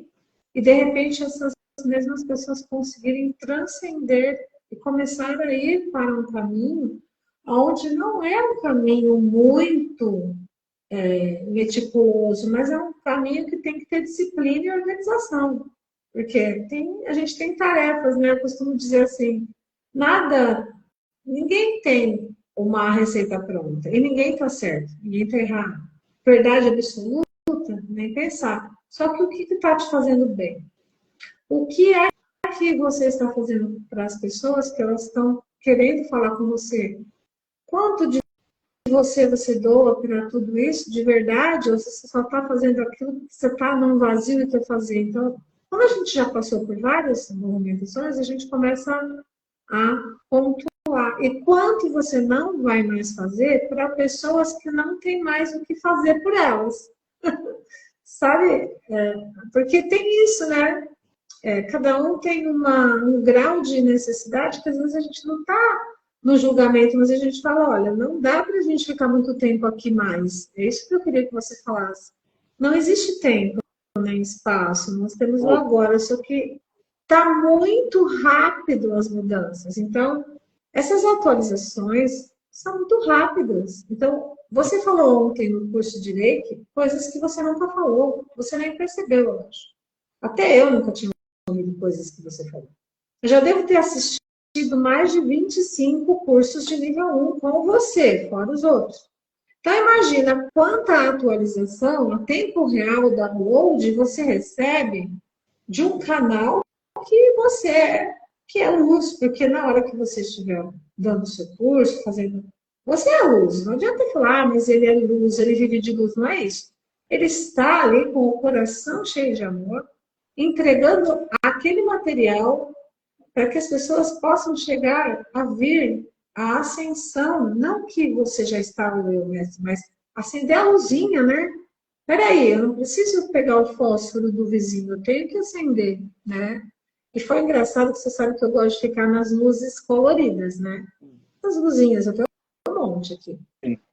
e de repente essas mesmas pessoas conseguirem transcender e começar a ir para um caminho onde não é um caminho muito meticuloso, mas é um caminho que tem que ter disciplina e organização. Porque a gente tem tarefas, né? Eu costumo dizer assim, ninguém tem uma receita pronta, e ninguém está certo, ninguém está errado. Verdade absoluta, nem pensar. Só que o que está te fazendo bem? O que é que você está fazendo para as pessoas que elas estão querendo falar com você? Quanto de você doa para tudo isso de verdade, ou você só está fazendo aquilo que você está num vazio e quer fazer? Então, quando a gente já passou por várias movimentações, a gente começa a pontuar. E quanto você não vai mais fazer para pessoas que não têm mais o que fazer por elas? Sabe? Porque tem isso, né? Cada um tem um grau de necessidade que às vezes a gente não está no julgamento, mas a gente fala, olha, não dá para a gente ficar muito tempo aqui mais. É isso que eu queria que você falasse. Não existe tempo nem espaço, nós temos o agora, só que está muito rápido as mudanças. Então, essas atualizações são muito rápidas. Então, você falou ontem no curso de Reiki coisas que você nunca falou, você nem percebeu, eu acho. Até eu nunca tinha ouvido coisas que você falou. Eu já devo ter assistido mais de 25 cursos de nível 1 com você, fora os outros. Então, imagina quanta atualização a tempo real da download você recebe de um canal que que é luz, porque na hora que você estiver dando o seu curso, fazendo. Você é luz, não adianta falar, mas ele é luz, ele vive de luz, não é isso. Ele está ali com o coração cheio de amor, entregando aquele material para que as pessoas possam chegar a vir a ascensão, não que você já está no eu mesmo, mas acender a luzinha, né? Peraí, eu não preciso pegar o fósforo do vizinho, eu tenho que acender, né? E foi engraçado que você sabe que eu gosto de ficar nas luzes coloridas, né? As luzinhas, eu tenho um monte aqui.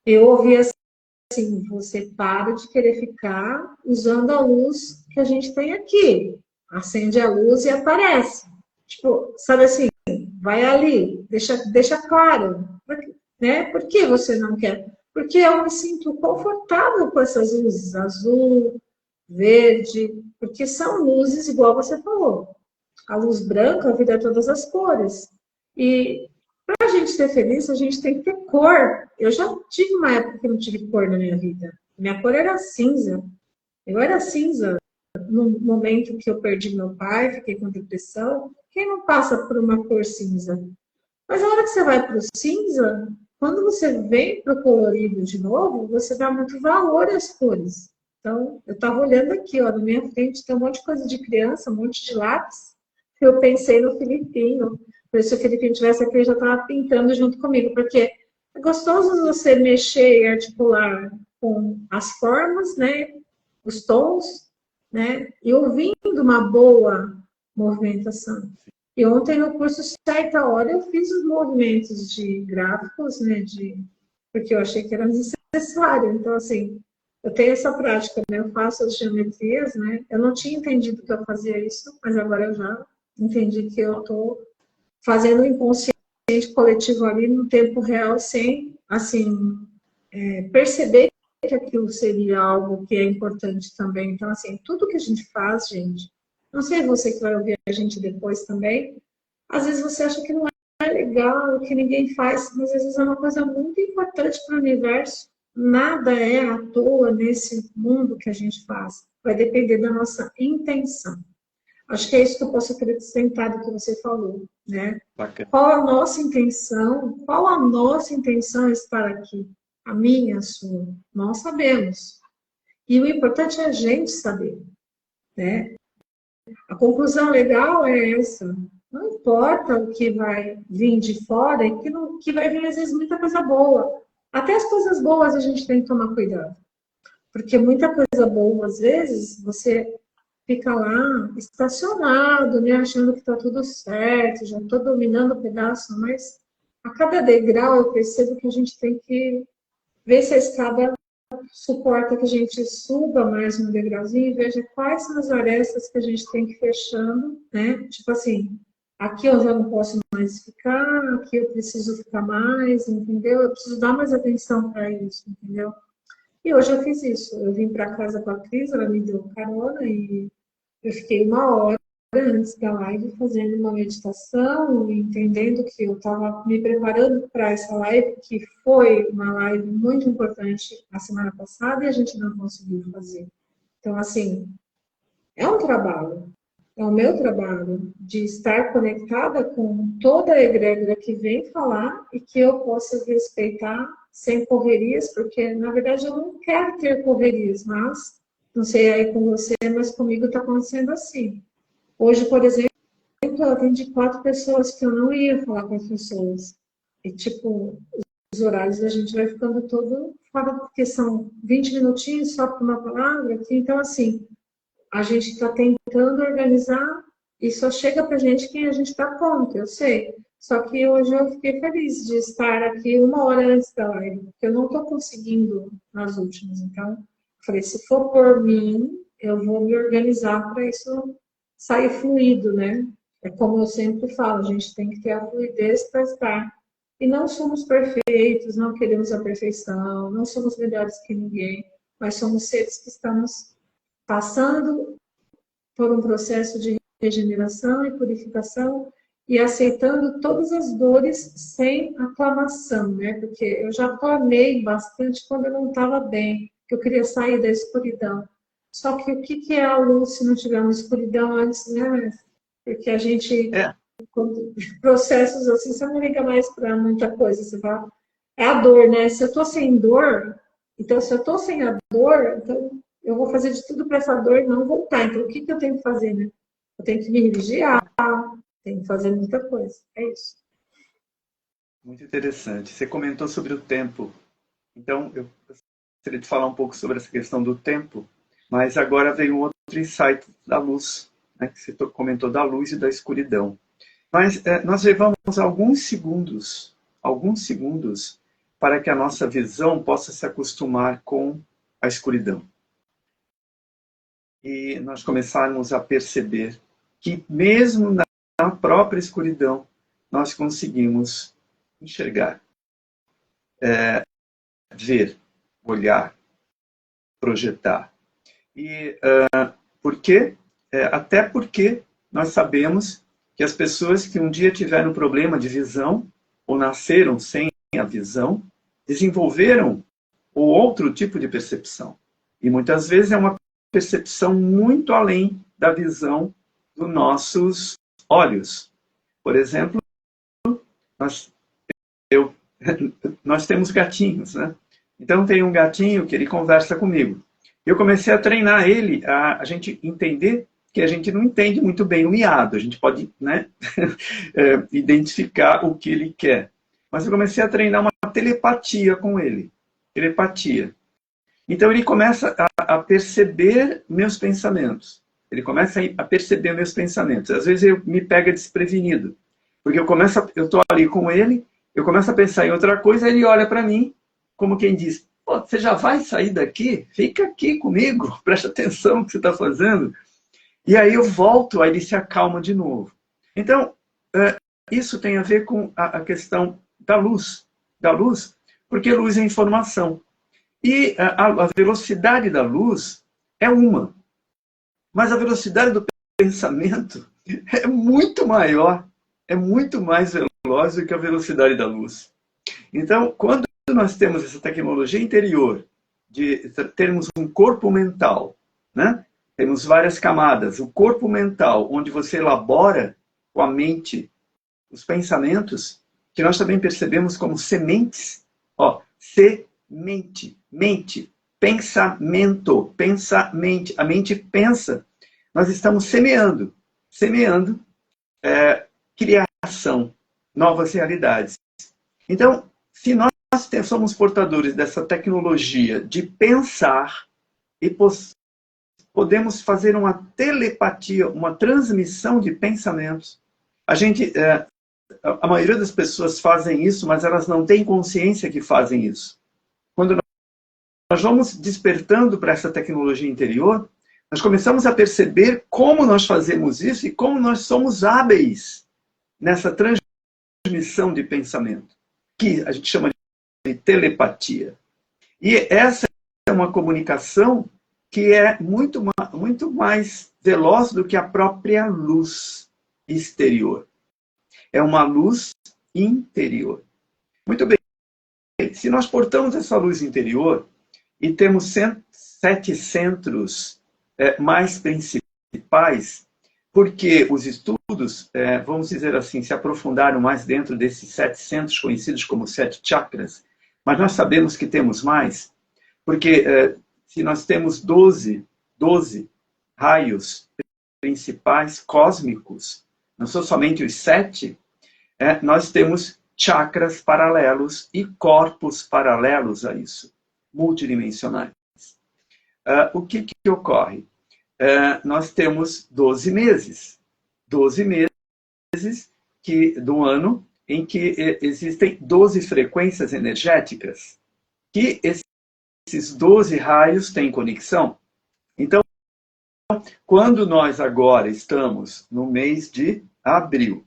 Eu ouvi assim, você para de querer ficar usando a luz que a gente tem aqui. Acende a luz e aparece. Tipo, sabe assim, vai ali, deixa claro, né? Por que você não quer? Porque eu me sinto confortável com essas luzes, azul, verde, porque são luzes igual você falou. A luz branca, a vida é todas as cores. E para a gente ser feliz, a gente tem que ter cor. Eu já tive uma época que não tive cor na minha vida. Minha cor era cinza. Eu era cinza no momento que eu perdi meu pai, fiquei com depressão. Quem não passa por uma cor cinza? Mas a hora que você vai para o cinza, quando você vem para o colorido de novo, você dá muito valor às cores. Então, eu estava olhando aqui, ó, na minha frente, tem um monte de coisa de criança, um monte de lápis. Eu pensei no Filipinho. Por isso, se o Filipinho estivesse aqui, ele já estava pintando junto comigo, porque é gostoso você mexer e articular com as formas, né, os tons, né, e ouvindo uma boa movimentação. E ontem no curso certa hora eu fiz os movimentos de gráficos, né, porque eu achei que era necessário. Então, assim, eu tenho essa prática, né, eu faço as geometrias, né, eu não tinha entendido que eu fazia isso, mas agora eu já entendi que eu estou fazendo o inconsciente coletivo ali no tempo real, sem, assim, perceber que aquilo seria algo que é importante também. Então, assim, tudo que a gente faz, gente, não sei você que vai ouvir a gente depois também, às vezes você acha que não é legal, que ninguém faz, mas às vezes é uma coisa muito importante para o universo, nada é à toa nesse mundo que a gente faz. Vai depender da nossa intenção. Acho que é isso que eu posso acrescentar do que você falou, né? Bacana. Qual a nossa intenção? Qual a nossa intenção estar aqui? A minha, a sua? Nós sabemos. E o importante é a gente saber, né? A conclusão legal é essa. Não importa o que vai vir de fora, e que vai vir, às vezes, muita coisa boa. Até as coisas boas a gente tem que tomar cuidado. Porque muita coisa boa, às vezes, você fica lá estacionado, né, achando que está tudo certo, já estou dominando o pedaço, mas a cada degrau eu percebo que a gente tem que ver se a escada suporta que a gente suba mais um degrauzinho e veja quais são as arestas que a gente tem que ir fechando, né? Tipo assim, aqui eu já não posso mais ficar, aqui eu preciso ficar mais, entendeu? Eu preciso dar mais atenção para isso, entendeu? E hoje eu fiz isso. Eu vim para casa com a Cris, ela me deu carona e eu fiquei uma hora antes da live fazendo uma meditação, entendendo que eu estava me preparando para essa live, que foi uma live muito importante na semana passada e a gente não conseguiu fazer. Então, assim, é um trabalho, é o meu trabalho de estar conectada com toda a egrégora que vem falar e que eu possa respeitar sem correrias, porque, na verdade, eu não quero ter correrias, mas não sei aí com você, mas comigo está acontecendo assim. Hoje, por exemplo, eu atendi 4 pessoas que eu não ia falar com as pessoas. E, tipo, os horários a gente vai ficando todo fora, porque são 20 minutinhos só para uma palavra. Então, assim, a gente está tentando organizar e só chega para a gente quem a gente está pronto, eu sei. Só que hoje eu fiquei feliz de estar aqui uma hora antes da live, porque eu não estou conseguindo nas últimas. Então, falei, se for por mim, eu vou me organizar para isso sair fluido, né? É como eu sempre falo, a gente tem que ter a fluidez para estar. E não somos perfeitos, não queremos a perfeição, não somos melhores que ninguém, mas somos seres que estamos passando por um processo de regeneração e purificação e aceitando todas as dores sem aclamação, né? Porque eu já clamei bastante quando eu não estava bem, que eu queria sair da escuridão. Só que o que é a luz se não tiver uma escuridão antes, né? Porque a gente, quando, processos assim, você não liga mais para muita coisa. Você fala, é a dor, né? Se eu estou sem dor, então se eu estou sem a dor, então eu vou fazer de tudo para essa dor não voltar. Então o que eu tenho que fazer, né? Eu tenho que me vigiar, tenho que fazer muita coisa. É isso. Muito interessante. Você comentou sobre o tempo. Então, eu gostaria de falar um pouco sobre essa questão do tempo, mas agora vem um outro insight da luz, né? Que você comentou da luz e da escuridão. Mas nós levamos alguns segundos, para que a nossa visão possa se acostumar com a escuridão. E nós começarmos a perceber que mesmo na própria escuridão, nós conseguimos enxergar, ver, olhar, projetar. E por quê? Até porque nós sabemos que as pessoas que um dia tiveram problema de visão, ou nasceram sem a visão, desenvolveram o outro tipo de percepção. E muitas vezes é uma percepção muito além da visão dos nossos olhos. Por exemplo, nós temos gatinhos, né? Então tem um gatinho que ele conversa comigo. Eu comecei a treinar ele, a gente entender que a gente não entende muito bem o miado. A gente pode, né, identificar o que ele quer. Mas eu comecei a treinar uma telepatia com ele. Telepatia. Então ele começa a perceber meus pensamentos. Ele começa a perceber meus pensamentos. Às vezes eu me pega desprevenido. Porque eu estou ali com ele, eu começo a pensar em outra coisa, ele olha para mim, como quem diz, pô, você já vai sair daqui? Fica aqui comigo, presta atenção no que você está fazendo. E aí eu volto, aí ele se acalma de novo. Então, isso tem a ver com a questão da luz, porque luz é informação. E a velocidade da luz é uma, mas a velocidade do pensamento é muito maior, é muito mais veloz do que a velocidade da luz. Então, quando nós temos essa tecnologia interior, de termos um corpo mental, né? Temos várias camadas. O corpo mental, onde você elabora com a mente os pensamentos, que nós também percebemos como sementes. Ó, semente, mente, pensamento, pensamento. A mente pensa. Nós estamos semeando criação, novas realidades. Então, se nós somos portadores dessa tecnologia de pensar e podemos fazer uma telepatia, uma transmissão de pensamentos, a maioria das pessoas fazem isso, mas elas não têm consciência que fazem isso. Quando nós vamos despertando para essa tecnologia interior, nós começamos a perceber como nós fazemos isso e como nós somos hábeis nessa transmissão de pensamento, que a gente chama de telepatia. E essa é uma comunicação que é muito mais veloz do que a própria luz exterior. É uma luz interior. Muito bem. Se nós portamos essa luz interior e temos 7 centros mais principais, porque os estudos, vamos dizer assim, se aprofundaram mais dentro desses 7 centros conhecidos como 7 chakras, mas nós sabemos que temos mais, porque se nós temos 12 raios principais cósmicos, não são somente os 7, nós temos chakras paralelos e corpos paralelos a isso, multidimensionais. O que ocorre? Nós temos 12 meses. 12 meses do ano em que existem 12 frequências energéticas, que esses 12 raios têm conexão. Então, quando nós agora estamos no mês de abril,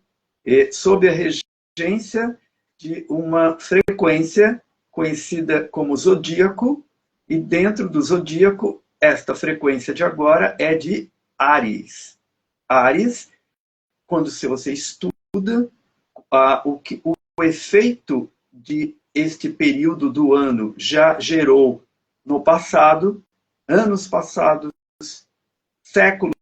sob a regência de uma frequência conhecida como zodíaco, e dentro do zodíaco, esta frequência de agora é de Áries. Áries, quando você estuda o efeito de este período do ano já gerou no passado, anos passados, séculos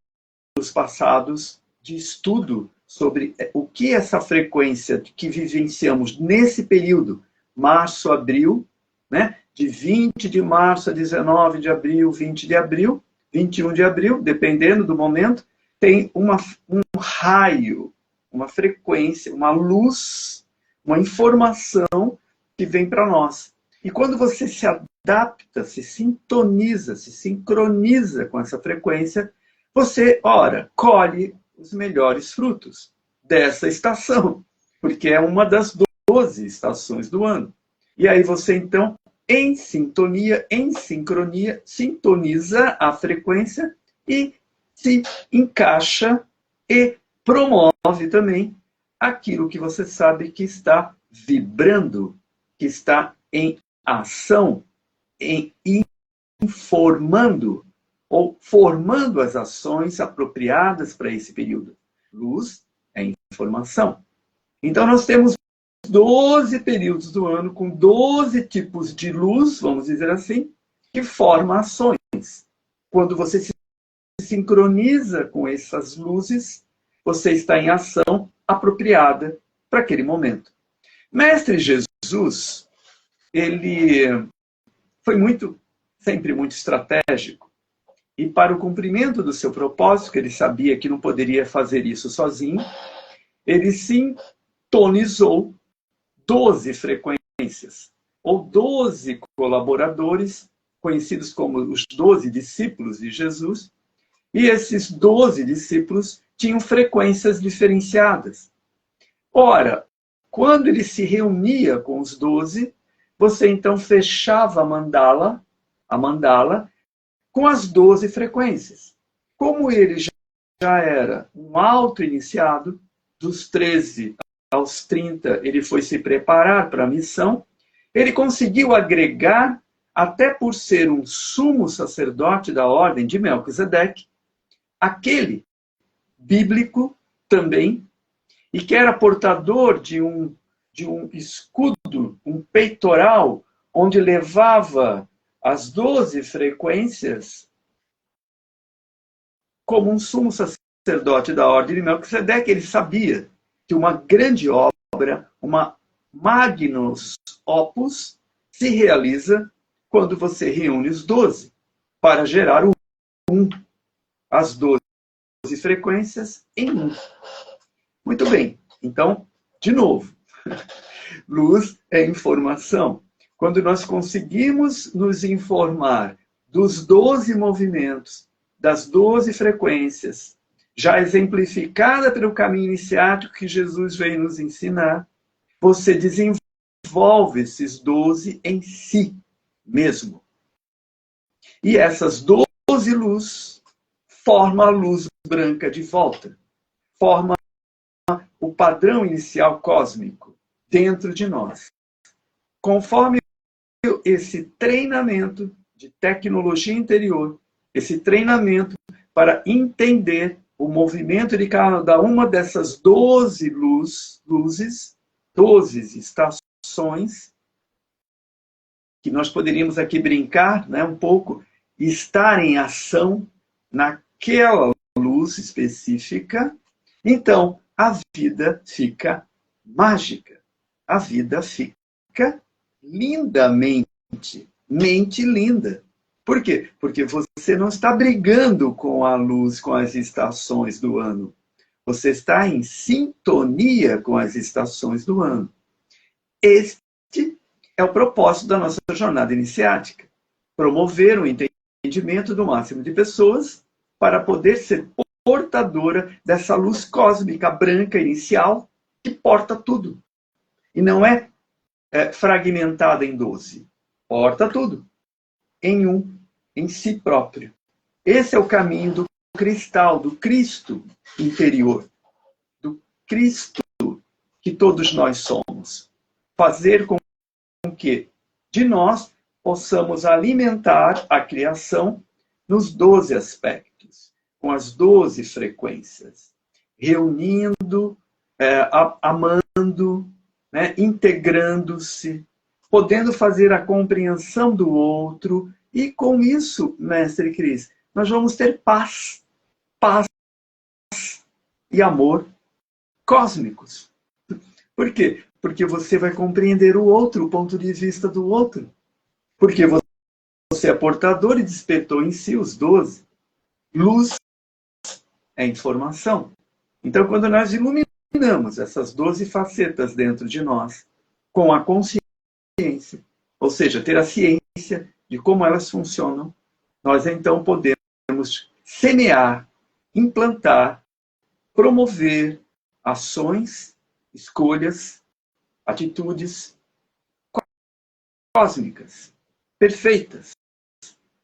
passados, de estudo sobre o que essa frequência que vivenciamos nesse período, março, abril, né? De 20 de março a 19 de abril, 20 de abril, 21 de abril, dependendo do momento, tem um raio, uma frequência, uma luz, uma informação que vem para nós. E quando você se adapta, se sintoniza, se sincroniza com essa frequência, você, ora, colhe os melhores frutos dessa estação, porque é uma das 12 estações do ano. E aí você, então, em sintonia, em sincronia, sintoniza a frequência e se encaixa e promove também aquilo que você sabe que está vibrando, que está em ação, em informando ou formando as ações apropriadas para esse período. Luz é informação. Então, nós temos 12 períodos do ano com 12 tipos de luz, vamos dizer assim, que formam ações. Quando você se sincroniza com essas luzes, você está em ação apropriada para aquele momento. Mestre Jesus, ele foi sempre muito estratégico, e para o cumprimento do seu propósito, que ele sabia que não poderia fazer isso sozinho, ele sintonizou 12 frequências, ou 12 colaboradores, conhecidos como os 12 discípulos de Jesus, e esses 12 discípulos tinham frequências diferenciadas. Ora, quando ele se reunia com os 12, você então fechava a mandala, com as 12 frequências. Como ele já era um auto-iniciado, dos 13 aos 30, ele foi se preparar para a missão, ele conseguiu agregar, até por ser um sumo sacerdote da ordem de Melquisedeque, aquele bíblico também, e que era portador de um escudo, um peitoral, onde levava as 12 frequências como um sumo sacerdote da ordem de Melquisedeque. Ele sabia que uma grande obra, uma magnus opus, se realiza quando você reúne os 12 para gerar o 1, as 12 frequências em 1. Muito bem, então, de novo, luz é informação. Quando nós conseguimos nos informar dos 12 movimentos, das 12 frequências, já exemplificada pelo caminho iniciático que Jesus veio nos ensinar, você desenvolve esses 12 em si mesmo. E essas 12 luzes formam a luz branca de volta, formam o padrão inicial cósmico dentro de nós. Conforme esse treinamento de tecnologia interior, esse treinamento para entender o movimento de cada uma dessas 12 luzes, 12 estações, que nós poderíamos aqui brincar, né, um pouco, estar em ação naquela luz específica, então a vida fica mágica, a vida fica lindamente, mente linda. Por quê? Porque você não está brigando com a luz, com as estações do ano. Você está em sintonia com as estações do ano. Este é o propósito da nossa jornada iniciática. Promover o entendimento do máximo de pessoas para poder ser portadora dessa luz cósmica branca inicial que porta tudo. E não é fragmentada em 12. Porta tudo. Em um, em si próprio. Esse é o caminho do cristal, do Cristo interior. Do Cristo que todos nós somos. Fazer com que de nós possamos alimentar a criação nos 12 aspectos, com as 12 frequências, reunindo, amando, né, integrando-se, podendo fazer a compreensão do outro, e com isso, Mestre Cris, nós vamos ter paz e amor cósmicos. Por quê? Porque você vai compreender o outro, o ponto de vista do outro. Porque você é portador e despertou em si os 12. Luz é informação. Então, quando nós iluminamos essas 12 facetas dentro de nós, com a consciência, ou seja, ter a ciência de como elas funcionam, nós então podemos semear, implantar, promover ações, escolhas, atitudes cósmicas, perfeitas,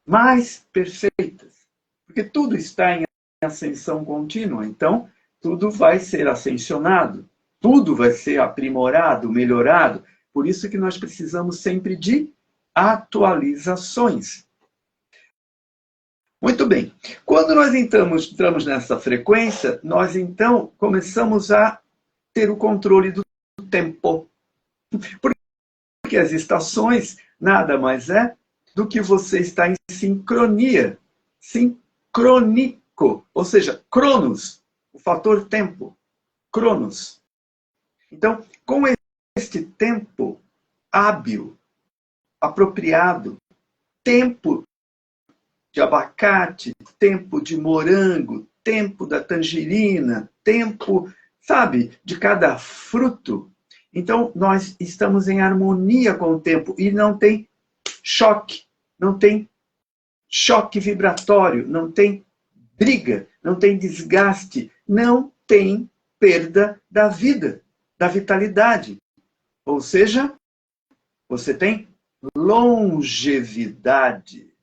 mais perfeitas, porque tudo está em ascensão contínua, então tudo vai ser ascensionado, tudo vai ser aprimorado, melhorado, por isso que nós precisamos sempre de atualizações. Muito bem. Quando nós entramos nessa frequência, nós então começamos a ter o controle do tempo. Porque as estações nada mais é do que você estar em sincronia, sincrônico, ou seja, cronos, o fator tempo, cronos. Então, com este tempo hábil, apropriado, tempo de abacate, tempo de morango, tempo da tangerina, tempo, sabe, de cada fruto. Então, nós estamos em harmonia com o tempo e não tem choque vibratório, não tem briga, não tem desgaste, não tem perda da vida, da vitalidade. Ou seja, você tem longevidade.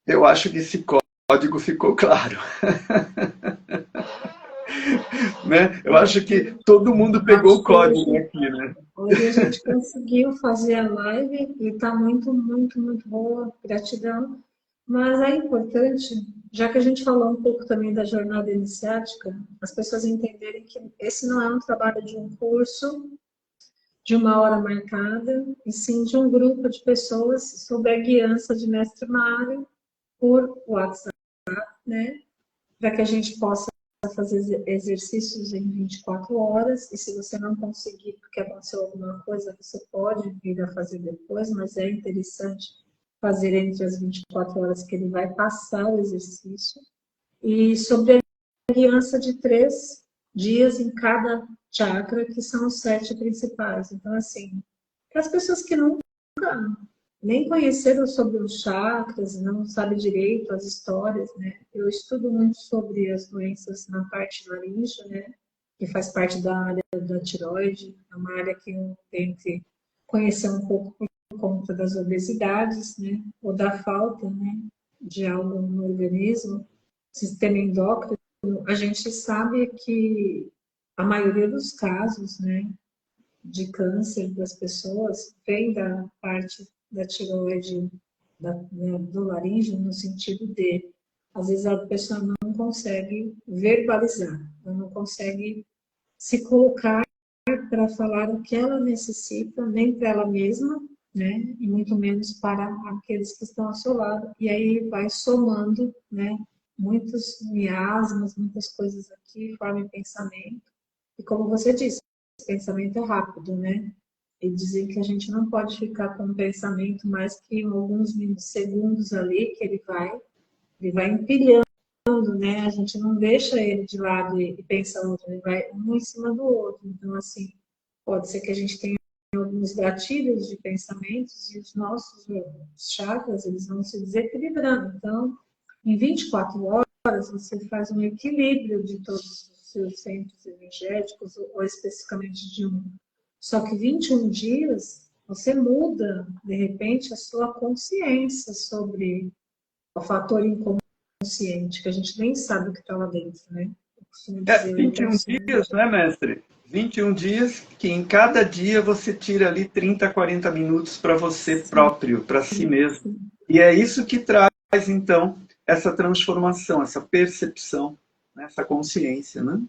Eu acho que esse código ficou claro. Né? Eu acho que todo mundo pegou o código aqui, né? Hoje a gente conseguiu fazer a live e está muito, muito, muito boa. Gratidão. Mas é importante já que a gente falou um pouco também da jornada iniciática, as pessoas entenderem que esse não é um trabalho de um curso, de uma hora marcada, e sim de um grupo de pessoas sob a guiança de Mestre Mário por WhatsApp, né? Para que a gente possa fazer exercícios em 24 horas, e se você não conseguir porque aconteceu alguma coisa, você pode vir a fazer depois, mas é interessante fazer entre as 24 horas que ele vai passar o exercício. E sobre a guiança de 3 dias em cada chakra, que são os 7 principais. Então, assim, para as pessoas que nunca nem conheceram sobre os chakras, não sabem direito as histórias, né? Eu estudo muito sobre as doenças na parte laríngea, né? Que faz parte da área da tireoide, é uma área que eu tenho que conhecer um pouco por conta das obesidades, né? Ou da falta, né? De algo no organismo, sistema endócrino. A gente sabe que a maioria dos casos, né? De câncer das pessoas vem da parte da tireoide, do laríngeo, no sentido de, às vezes a pessoa não consegue verbalizar, ela não consegue se colocar para falar o que ela necessita, nem para ela mesma, né, e muito menos para aqueles que estão ao seu lado, e aí vai somando, né, muitos miasmas, muitas coisas aqui, forma de pensamento, e como você disse, pensamento é rápido, né? E dizem que a gente não pode ficar com um pensamento mais que alguns segundos ali, que ele vai empilhando, né? A gente não deixa ele de lado e pensa outro, ele vai um em cima do outro. Então, assim, pode ser que a gente tenha alguns gatilhos de pensamentos e os nossos chakras, eles vão se desequilibrando. Então, em 24 horas, você faz um equilíbrio de todos os seus centros energéticos, ou especificamente de um. Só que 21 dias, você muda, de repente, a sua consciência sobre o fator inconsciente, que a gente nem sabe o que está lá dentro, né? Eu costumo dizer, o 21 inconsciente. dias, né, mestre? 21 dias que em cada dia você tira ali 30, 40 minutos para você Sim, próprio, para si mesmo. sim. E é isso que traz, então, essa transformação, essa percepção, né, essa consciência, né?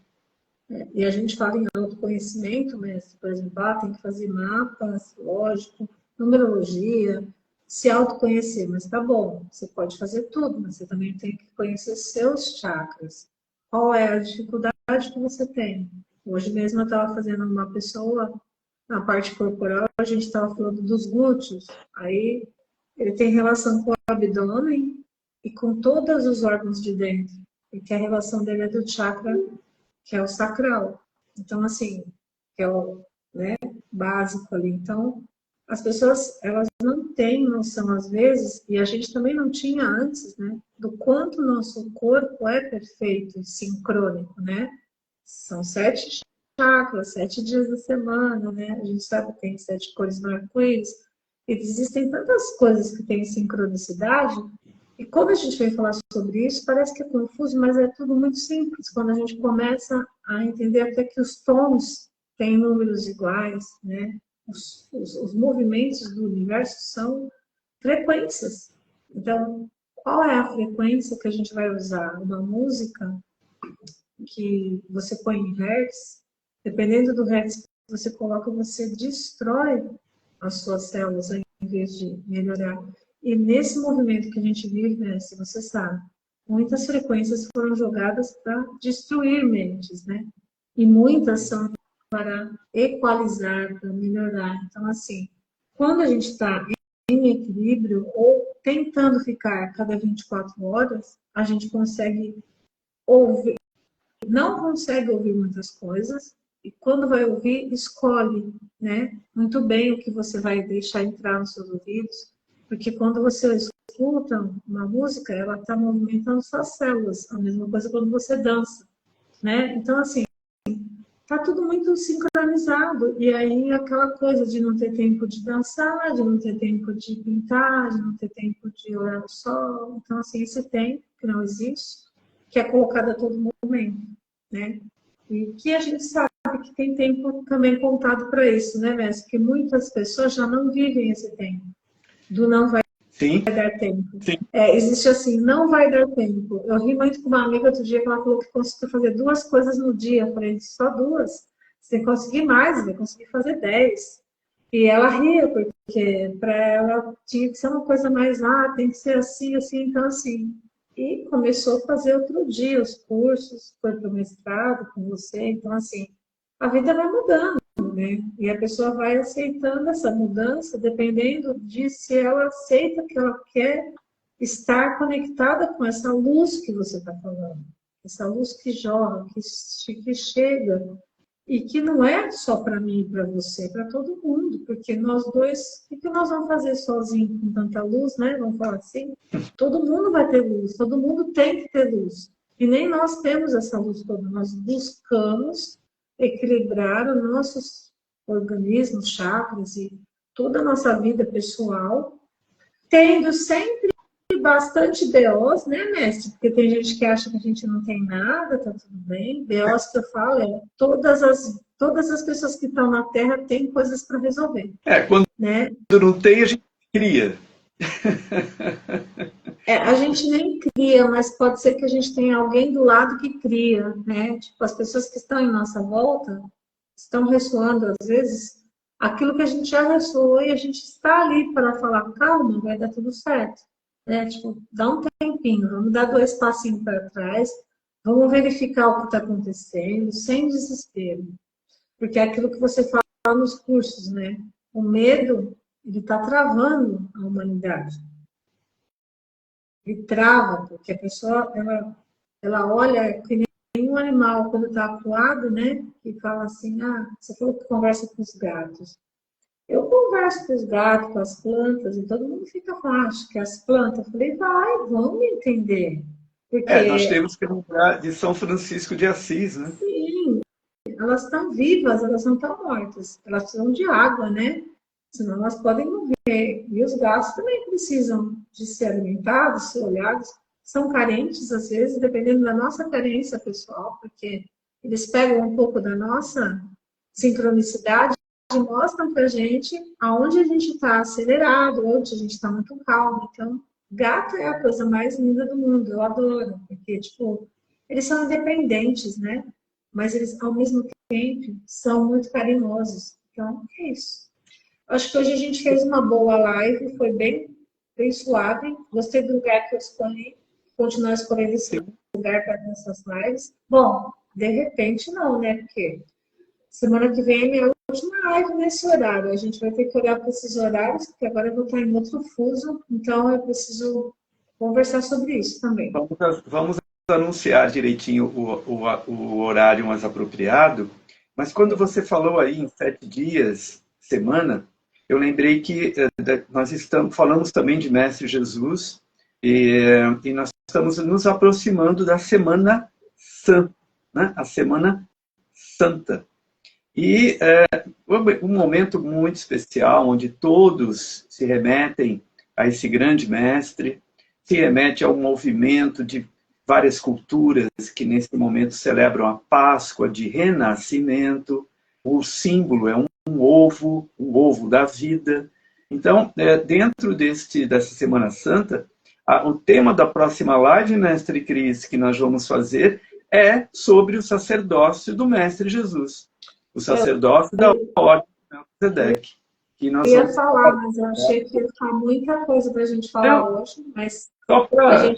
E a gente fala em autoconhecimento, mestre, por exemplo, tem que fazer mapas, lógico, numerologia, se autoconhecer, mas tá bom, você pode fazer tudo, mas você também tem que conhecer seus chakras. Qual é a dificuldade que você tem? Hoje mesmo eu estava fazendo uma pessoa, na parte corporal, a gente estava falando dos glúteos, aí ele tem relação com o abdômen e com todos os órgãos de dentro, e que a relação dele é do chakra que é o sacral. Então, assim, que é o, né, básico ali. Então, as pessoas, elas não têm noção, às vezes, e a gente também não tinha antes, né, do quanto o nosso corpo é perfeito, sincrônico, né? São 7 chakras, 7 dias da semana, né? A gente sabe que tem 7 cores no arco-íris. Existem tantas coisas que têm sincronicidade, e quando a gente vem falar sobre isso, parece que é confuso, mas é tudo muito simples. Quando a gente começa a entender até que os tons têm números iguais, né? Os movimentos do universo são frequências. Então, qual é a frequência que a gente vai usar? Uma música que você põe em hertz, dependendo do hertz que você coloca, você destrói as suas células em vez de melhorar. E nesse movimento que a gente vive, né, se você sabe, muitas frequências foram jogadas para destruir mentes, né? E muitas são para equalizar, para melhorar. Então, assim, quando a gente está em equilíbrio ou tentando ficar a cada 24 horas, a gente consegue ouvir, não consegue ouvir muitas coisas, e quando vai ouvir, escolhe, né, muito bem o que você vai deixar entrar nos seus ouvidos, porque quando você escuta uma música, ela está movimentando suas células, a mesma coisa quando você dança, né? Então, assim, tá tudo muito sincronizado, e aí aquela coisa de não ter tempo de dançar, de não ter tempo de pintar, de não ter tempo de olhar o sol, então, assim, esse tempo que não existe, que é colocado a todo momento, né? E que a gente sabe que tem tempo também contado para isso, né, Mestre? Que muitas pessoas já não vivem esse tempo do não vai Sim, dar tempo. sim. Existe assim, não vai dar tempo. Eu ri muito com uma amiga outro dia que ela falou que conseguiu fazer 2 coisas no dia. Eu falei, só 2? Você conseguir mais, você vai conseguir fazer 10. E ela ria, porque para ela tinha que ser uma coisa mais, tem que ser assim, assim, então assim. E começou a fazer outro dia os cursos, foi para o mestrado com você, então assim, a vida vai mudando, né? E a pessoa vai aceitando essa mudança, dependendo de se ela aceita que ela quer estar conectada com essa luz que você está falando, essa luz que jorra, que chega, e que não é só para mim e para você, é para todo mundo, porque nós dois, o que nós vamos fazer sozinho com tanta luz, né? Vamos falar assim? Todo mundo vai ter luz, todo mundo tem que ter luz. E nem nós temos essa luz toda, nós buscamos equilibrar os nossos organismos, chakras e toda a nossa vida pessoal, tendo sempre bastante BOs, né, mestre? Porque tem gente que acha que a gente não tem nada, tá tudo bem. BOs que eu falo todas as pessoas que estão na Terra têm coisas para resolver. Quando né? não tem, a gente cria. A gente nem cria, mas pode ser que a gente tenha alguém do lado que cria, né? Tipo, as pessoas que estão em nossa volta estão ressoando, às vezes, aquilo que a gente já ressoou e a gente está ali para falar, calma, vai dar tudo certo. Né? Tipo, dá um tempinho, vamos dar 2 passinhos para trás, vamos verificar o que está acontecendo, sem desespero. Porque é aquilo que você fala nos cursos, né? O medo, ele está travando a humanidade. Ele trava, porque a pessoa, ela olha que nem um animal quando está acuado, né? E fala assim, você falou que conversa com os gatos. Eu converso com os gatos, com as plantas, e todo mundo fica falando, acho que as plantas. Eu falei, vamos entender. Nós Porque, temos que lembrar de São Francisco de Assis, né? sim, elas estão vivas, elas não estão mortas. Elas precisam de água, né? Senão elas podem morrer. E os gatos também precisam de ser alimentados, ser olhados. São carentes, às vezes, dependendo da nossa carência pessoal, porque eles pegam um pouco da nossa sincronicidade e mostram pra gente aonde a gente está acelerado, onde a gente está muito calmo. Então, gato é a coisa mais linda do mundo, eu adoro, porque, tipo, eles são independentes, né? Mas eles, ao mesmo tempo, são muito carinhosos. Então, é isso. Acho que hoje a gente fez uma boa live, foi bem, bem suave. Gostei do lugar que eu escolhi, continuar escolhendo esse lugar para nossas lives. Bom, de repente não, né? Porque semana que vem é minha última live nesse horário. A gente vai ter que olhar para esses horários, porque agora eu vou estar em outro fuso, então eu preciso conversar sobre isso também. Vamos anunciar direitinho o horário mais apropriado, mas quando você falou aí em 7 dias, semana, eu lembrei que nós falamos também de Mestre Jesus e nós estamos nos aproximando da Semana Santa, né? A Semana Santa. E um momento muito especial, onde todos se remetem a esse grande mestre, se remete ao movimento de várias culturas que nesse momento celebram a Páscoa de renascimento. O símbolo é um ovo da vida. Então, dentro dessa Semana Santa, o tema da próxima live, Mestre Cris, que nós vamos fazer, é sobre o sacerdócio do Mestre Jesus. O sacerdócio da Ordem de Melquisedeque. Eu ia falar, mas eu achei que ia ficar muita coisa para a gente falar hoje, mas só para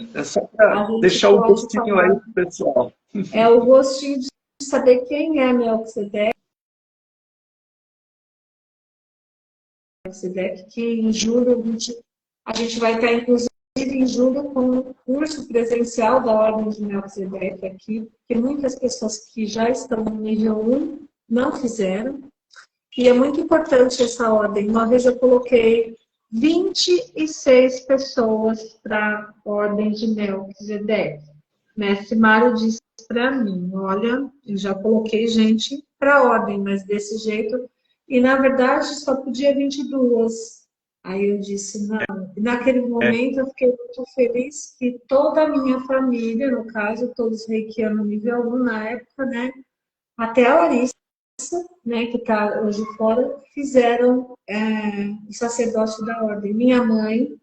deixar o gostinho aí pro pessoal. É o gostinho de saber quem é Melquisedeque, que em julho a gente vai estar, inclusive, em julho com um curso presencial da Ordem de Melquisedeque aqui, que muitas pessoas que já estão no nível 1 não fizeram. E é muito importante essa ordem. Uma vez eu coloquei 26 pessoas para a Ordem de Melquisedeque. Mestre Mário disse para mim, olha, eu já coloquei gente para a ordem, mas desse jeito. E, na verdade, só podia 22. Aí eu disse, não. E naquele momento eu fiquei muito feliz que toda a minha família, no caso, todos reikianos nível 1 na época, né? Até a Larissa, né, que está hoje fora, fizeram o sacerdócio da ordem. Minha mãe,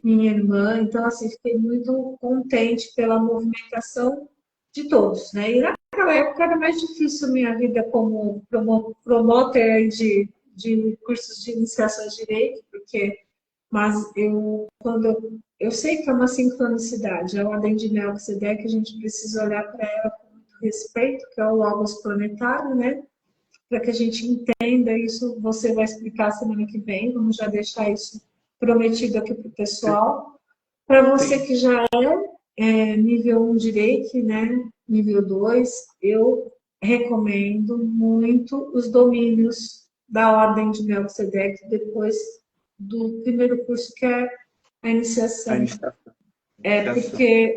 minha irmã. Então, assim, fiquei muito contente pela movimentação de todos, né? E naquela época era mais difícil a minha vida como promotor de cursos de iniciação de direito, porque, mas eu sei que é uma sincronicidade, é uma ordem de Melquisedeque, a gente precisa olhar para ela com muito respeito, que é o Logos planetário, né? Para que a gente entenda isso, você vai explicar semana que vem, vamos já deixar isso prometido aqui para o pessoal. Para você que já nível 1 direito, né? Nível 2, eu recomendo muito os domínios da Ordem de Melquisedeque depois do primeiro curso, que é a iniciação. Porque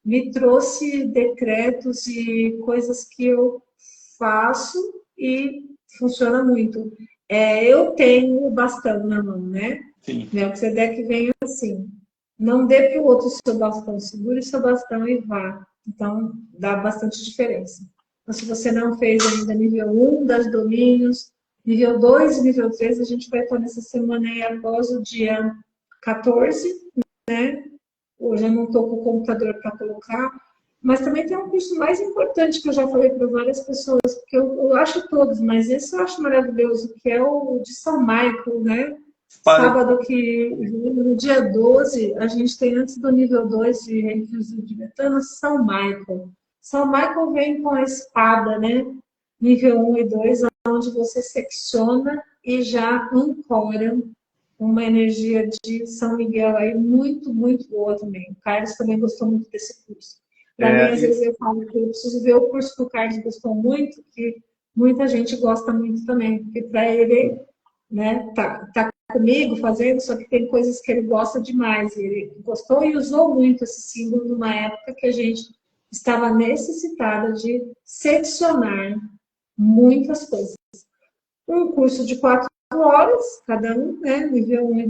me trouxe decretos e coisas que eu faço e funciona muito. Eu tenho o bastão na mão, né? Sim. Melquisedeque vem assim: não dê para o outro seu bastão, segure seu bastão e vá. Então, dá bastante diferença. Então, se você não fez ainda nível 1 das domínios, nível 2 e nível 3, a gente vai estar nessa semana aí após o dia 14, né? Hoje eu não estou com o computador para colocar, mas também tem um curso mais importante que eu já falei para várias pessoas, porque eu acho todos, mas esse eu acho maravilhoso, que é o de São Michael, né? Sábado que no dia 12, a gente tem antes do nível 2 de Refúgio de Betano, São Michael. São Michael vem com a espada, né? Nível 1 e 2, onde você secciona e já ancora uma energia de São Miguel aí muito, muito boa também. O Carlos também gostou muito desse curso. Para mim, às vezes eu falo que eu preciso ver o curso que o Carlos gostou muito, que muita gente gosta muito também, porque para ele, né, tá comigo fazendo, só que tem coisas que ele gosta demais. Ele gostou e usou muito esse símbolo numa época que a gente estava necessitada de seccionar muitas coisas. Um curso de 4 horas, cada um, né, nível 1 e